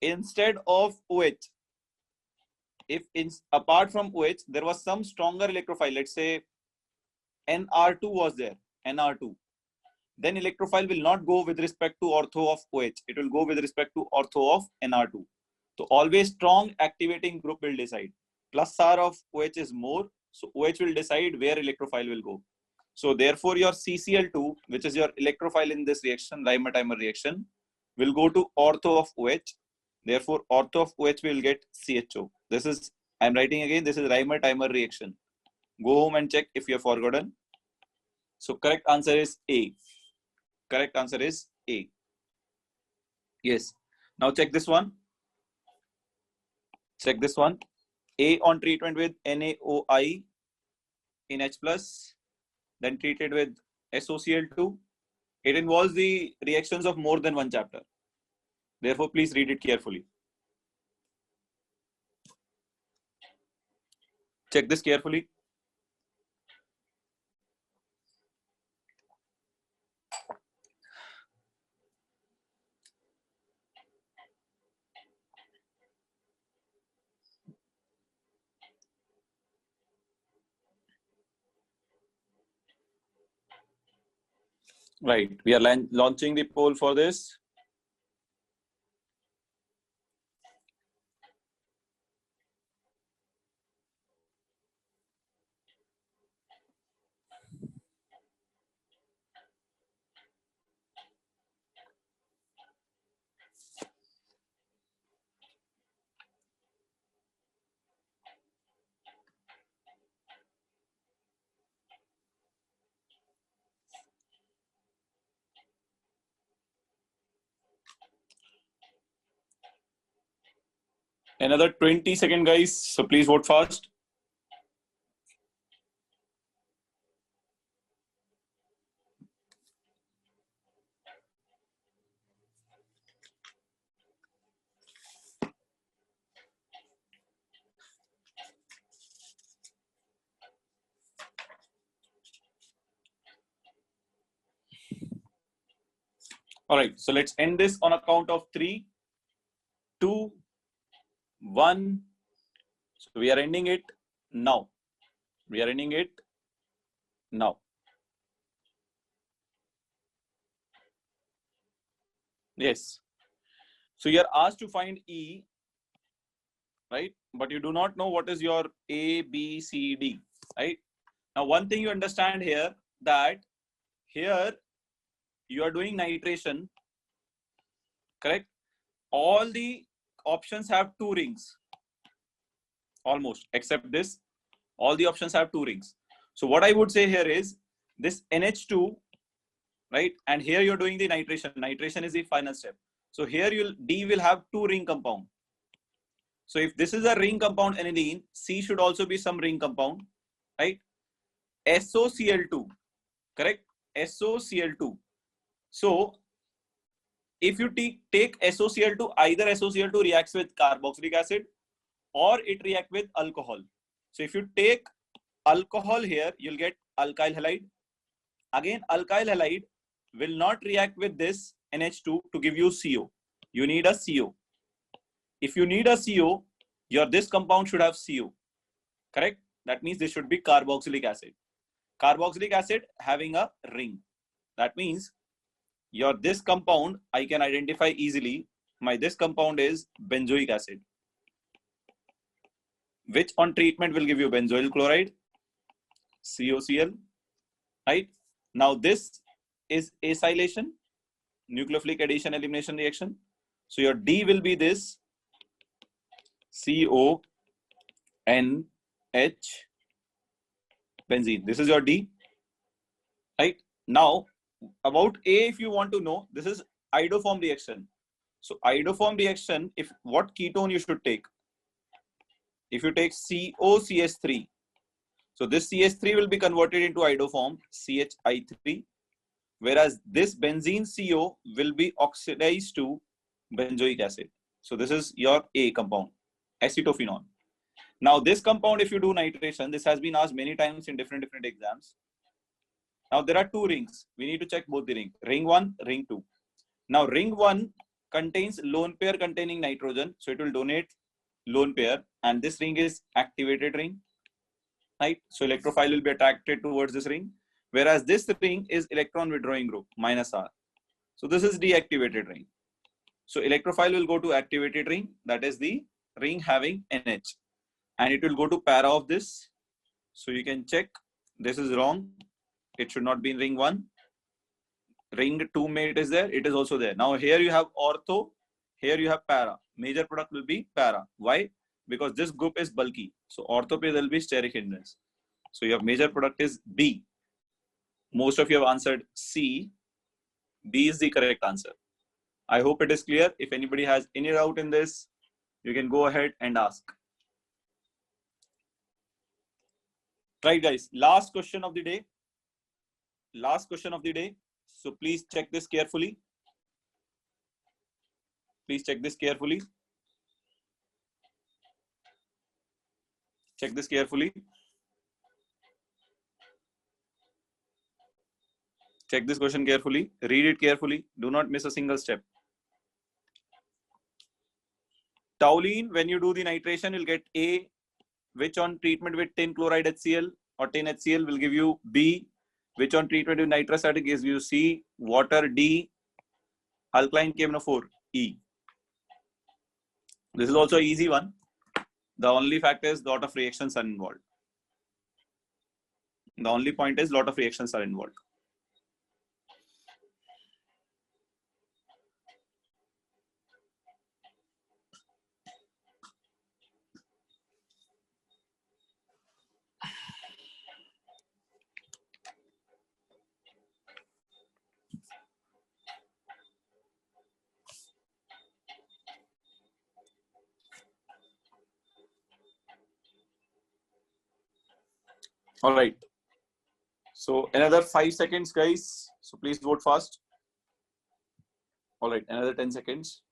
instead of OH, apart from OH, there was some stronger electrophile, let's say NR2 was there, NR2, then electrophile will not go with respect to ortho of OH. It will go with respect to ortho of NR2. So always strong activating group will decide. Plus R of OH is more, so OH will decide where electrophile will go. So therefore your CCl2, which is your electrophile in this reaction, Reimer-Teimer reaction, will go to ortho of OH. Therefore ortho of OH will get CHO. This is, I'm writing again, this is Reimer-Teimer reaction. Go home and check if you have forgotten. So correct answer is A. Correct answer is A. Yes. Now check this one. Check this one. A on treatment with NaOI in H+, then treated with SOCl2. It involves the reactions of more than one chapter. Therefore, please read it carefully. Check this carefully. Right. We are launching the poll for this. Another 20 seconds, guys. So please vote fast. All right. So let's end this on a count of 3, 2, 1. So we are ending it now. We are ending it now. Yes. So you are asked to find E, right? But you do not know what is your A, B, C, D, right? Now, one thing you understand here, that here you are doing nitration, correct? All the options have 2 rings, almost, except this. All the options have 2 rings. So what I would say here is this NH2, right? And here you're doing the nitration. Nitration is the final step. So here D will have 2 ring compound. So if this is a ring compound aniline, C should also be some ring compound, right? SOCl2, correct? SOCl2. So if you take SOCl2, either SOCl2 reacts with carboxylic acid or it reacts with alcohol. So if you take alcohol here, you'll get alkyl halide. Again, alkyl halide will not react with this NH2 to give you CO. You need a CO. If you need a CO, this compound should have CO, correct? That means this should be carboxylic acid. Carboxylic acid having a ring. That means this compound I can identify easily. This compound is benzoic acid, which on treatment will give you benzoyl chloride, COCl, right? Now this is acylation, nucleophilic addition elimination reaction. So your D will be this CONH benzene. This is your D, right? Now about A, if you want to know, this is iodoform reaction. So iodoform reaction, what ketone you should take? If you take COCH3, so this CH3 will be converted into iodoform CHI3, whereas this benzene CO will be oxidized to benzoic acid. So this is your A compound. acetophenone. Now this compound, if you do nitration, this has been asked many times in different exams. Now there are two rings. We need to check both the ring. Ring 1, ring 2. Now ring 1 contains lone pair containing nitrogen. So it will donate lone pair. And this ring is activated ring. Right? So electrophile will be attracted towards this ring. Whereas this ring is electron withdrawing group, -R. So this is deactivated ring. So electrophile will go to activated ring. That is the ring having NH. And it will go to para of this. So you can check. This is wrong. It should not be in ring 1. Ring 2 mate is there. It is also there. Now here you have ortho. Here you have para. Major product will be para. Why? Because this group is bulky. So ortho pe there will be steric hindrance. So your major product is B. Most of you have answered C. B is the correct answer. I hope it is clear. If anybody has any doubt in this, you can go ahead and ask. Right, guys. Last question of the day. Last question of the day. So please check this carefully. Please check this carefully. Check this carefully. Check this question carefully. Read it carefully. Do not miss a single step. Toluene, when you do the nitration, you'll get A, which on treatment with tin chloride HCl or tin HCl will give you B, which on treatment with nitrous acid gives you C, water D, alkaline KMNO4 E. This is also an easy one. The only fact is lot of reactions are involved. The only point is lot of reactions are involved. All right. So another 5 seconds, guys. So please vote fast. All right, another 10 seconds.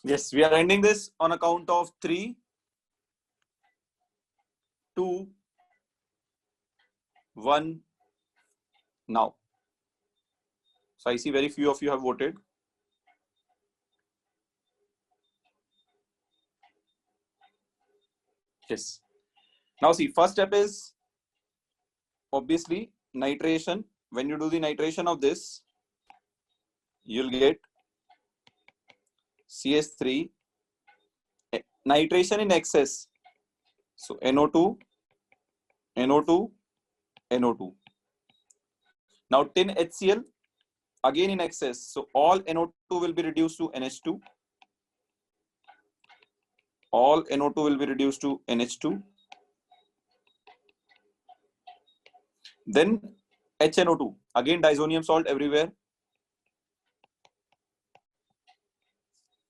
Yes, we are ending this on a count of 3, 2, 1. Now. So I see very few of you have voted. Yes. Now see, first step is obviously nitration. When you do the nitration of this, you'll get CS3, nitration in excess. So NO2, NO2, NO2. Now tin HCl, again in excess. So all NO2 will be reduced to NH2. All NO2 will be reduced to NH2. Then HNO2, again disonium salt everywhere.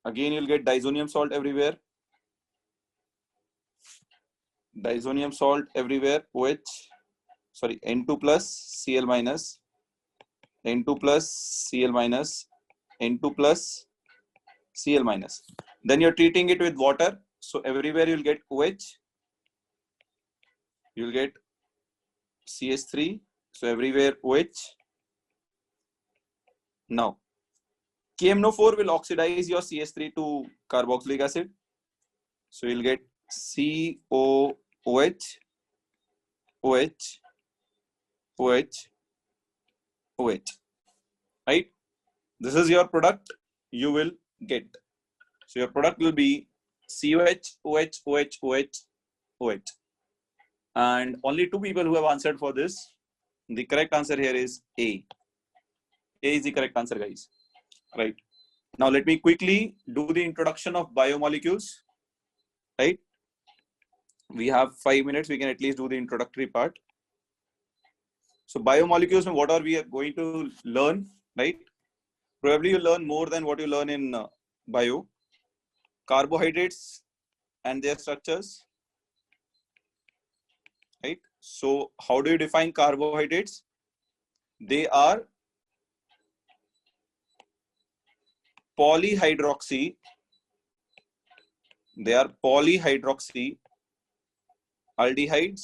Again, you'll get disonium salt everywhere. Disonium salt everywhere. OH, sorry, N2 plus Cl minus, N2 plus Cl minus, N2 plus Cl minus. Then you're treating it with water. So everywhere you'll get OH. You'll get CH3. So everywhere OH. Now, KMNO4 will oxidize your CH3 to carboxylic acid. So you'll get COOH, OH, OH, OH. Right? This is your product you will get. So your product will be COH, OH, OH, OH, OH. And only 2 people who have answered for this. The correct answer here is A. A is the correct answer, guys. Right. Now let me quickly do the introduction of biomolecules. Right. We have 5 minutes. We can at least do the introductory part. So biomolecules, what are we going to learn? Right. Probably you learn more than what you learn in bio. Carbohydrates and their structures. right? So how do you define carbohydrates? They are polyhydroxy. They are polyhydroxy aldehydes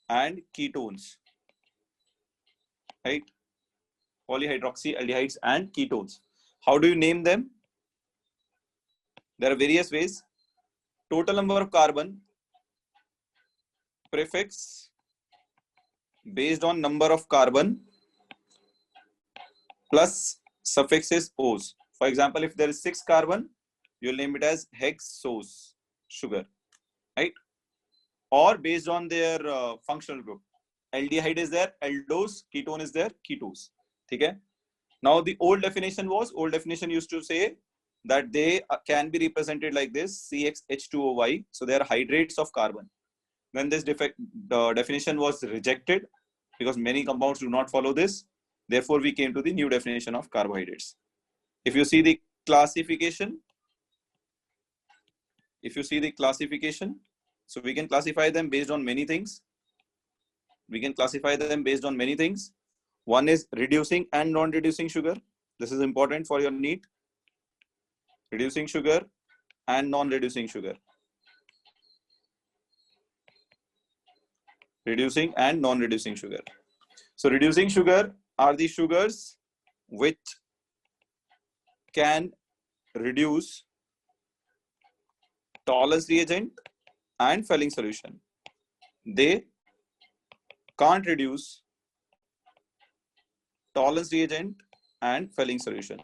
and ketones, right? Polyhydroxy aldehydes and ketones. How do you name them? There are various ways. Total number of carbon, prefix based on number of carbon plus suffixes -ose. For example, if there is 6 carbon, you'll name it as hexose sugar, right? Or based on their functional group. Aldehyde is there, aldose, ketone is there, ketose. Okay? Now the old definition used to say that they can be represented like this, CxH2OY. So they are hydrates of carbon. When this definition was rejected, because many compounds do not follow this, therefore we came to the new definition of carbohydrates. If you see the classification, so we can classify them based on many things. One is reducing and non-reducing sugar. This is important for your NEET. Reducing sugar and non-reducing sugar. Reducing and non-reducing sugar. So reducing sugar are the sugars which can reduce Tollens reagent and Fehling solution. They can't reduce Tollens reagent and Fehling solution.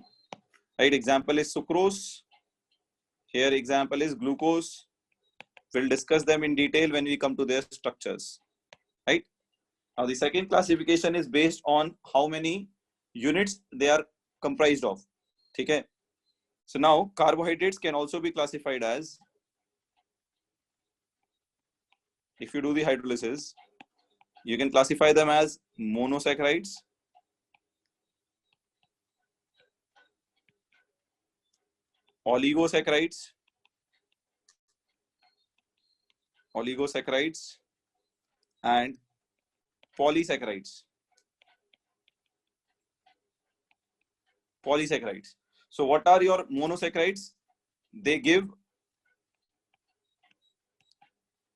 Right? Example is sucrose. Here example is glucose. We'll discuss them in detail when we come to their structures. Right? Now the second classification is based on how many units they are comprised of. Okay? So now carbohydrates can also be classified as, if you do the hydrolysis, you can classify them as monosaccharides, oligosaccharides, and polysaccharides. So what are your monosaccharides? They give,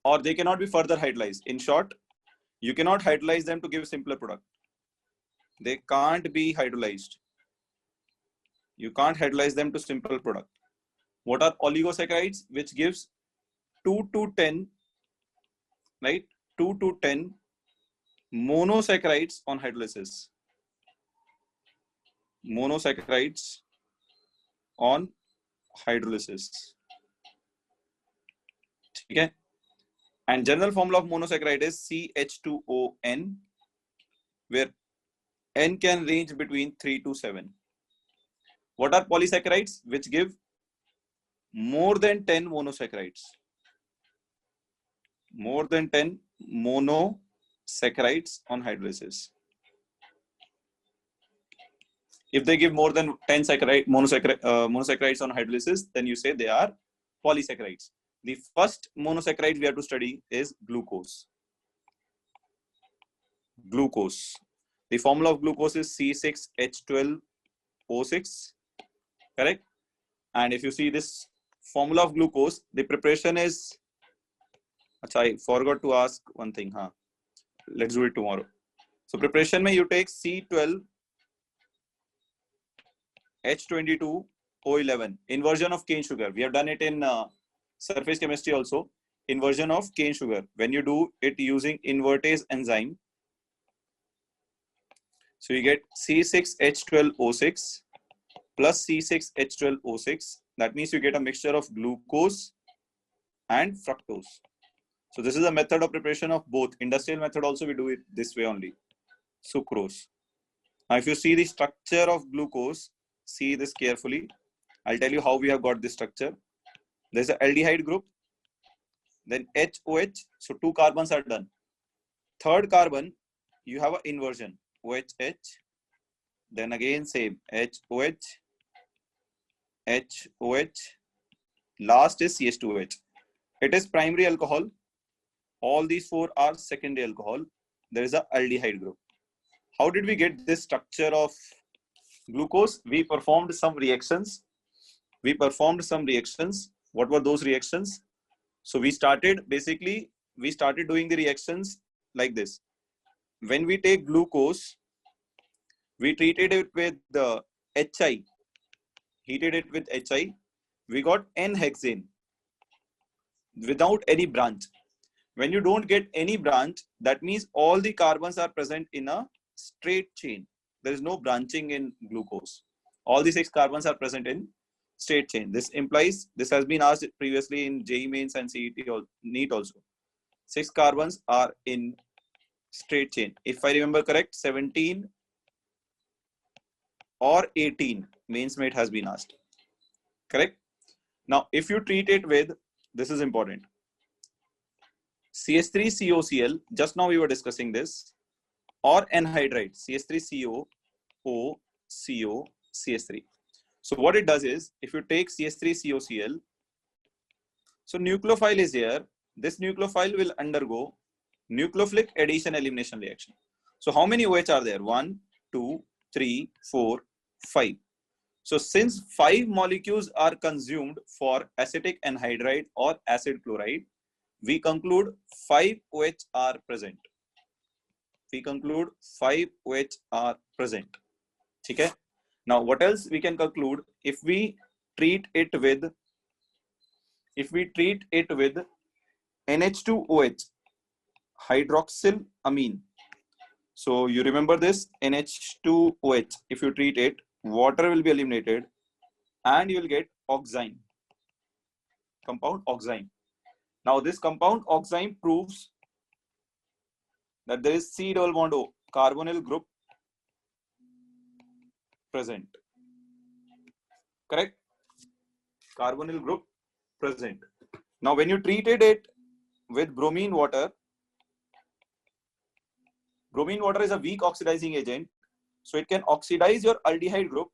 or they cannot be further hydrolyzed. In short, you cannot hydrolyze them to give simpler product. They can't be hydrolyzed. You can't hydrolyze them to simple product. What are oligosaccharides? Which gives 2 to 10, right? 2 to 10 monosaccharides on hydrolysis. Monosaccharides on hydrolysis. Okay. And general formula of monosaccharide is CH2ON, where N can range between 3 to 7. What are polysaccharides? Which give more than 10 monosaccharides. More than 10 monosaccharides on hydrolysis. If they give more than 10 monosaccharides on hydrolysis, then you say they are polysaccharides. The first monosaccharide we have to study is glucose. Glucose. The formula of glucose is C6H12O6, correct? And if you see this formula of glucose, the preparation is, I forgot to ask one thing. Let's do it tomorrow. So preparation mein you take C12H22O11, inversion of cane sugar. We have done it in surface chemistry also. Inversion of cane sugar. When you do it using invertase enzyme, so you get C6H12O6 plus C6H12O6. That means you get a mixture of glucose and fructose. So this is a method of preparation of both. Industrial method also we do it this way only. Sucrose. Now if you see the structure of glucose, see this carefully. I'll tell you how we have got this structure. There's an aldehyde group, then HOH, so 2 carbons are done. Third carbon, you have an inversion, OHH, then again same, HOH, HOH, last is CH2OH. It is primary alcohol, All these four are secondary alcohol. There is a aldehyde group. How did we get this structure of glucose? We performed some reactions. What were those reactions? So we started doing the reactions like this. When we take glucose, we treated it with the HI, heated it with HI. We got N-hexane without any branch. When you don't get any branch, that means all the carbons are present in a straight chain. There is no branching in glucose. All the 6 carbons are present in straight chain. This implies, this has been asked previously in JEE Mains and CET NEET also. 6 carbons are in straight chain. If I remember correct, 17 or 18 mains mate has been asked. Correct? Now, if you treat it with, this is important, CH3COCl, just now we were discussing this, or anhydride, CH3CO, O, CO, CH3. So what it does is, if you take CH3COCl, so nucleophile is here, this nucleophile will undergo nucleophilic addition elimination reaction. So how many OH are there? 1, 2, 3, 4, 5. So since 5 molecules are consumed for acetic anhydride or acid chloride, we conclude 5 OH are present. We conclude 5 OH are present. Okay? Now, what else we can conclude? If we treat it with NH2OH, hydroxylamine. So you remember this NH2OH. If you treat it, water will be eliminated and you will get oxime, compound oxime. Now this compound oxime proves that there is C double bond O, carbonyl group present. Correct? Carbonyl group present. Now when you treated it with bromine water is a weak oxidizing agent. So it can oxidize your aldehyde group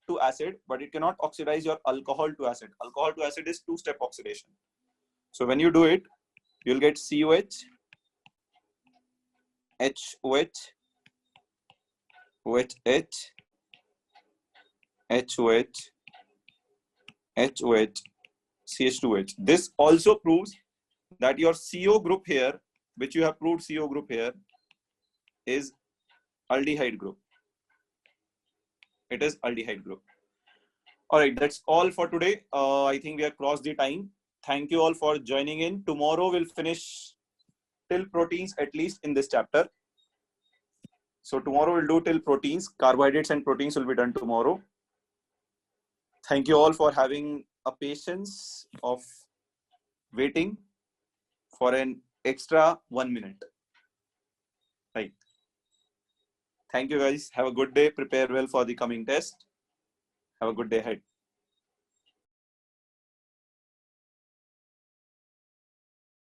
to acid, but it cannot oxidize your alcohol to acid. Alcohol to acid is 2-step oxidation. So when you do it, you'll get COH, HOH, OHH, HOH, HOH, CH2H. This also proves that your CO group here, which you have proved CO group here, is aldehyde group. It is aldehyde group. All right, that's all for today. I think we have crossed the time. Thank you all for joining in. Tomorrow we'll finish till proteins, at least in this chapter. So tomorrow we'll do till proteins. Carbohydrates and proteins will be done tomorrow. Thank you all for having a patience of waiting for an extra 1 minute. Right. Thank you guys. Have a good day. Prepare well for the coming test. Have a good day ahead.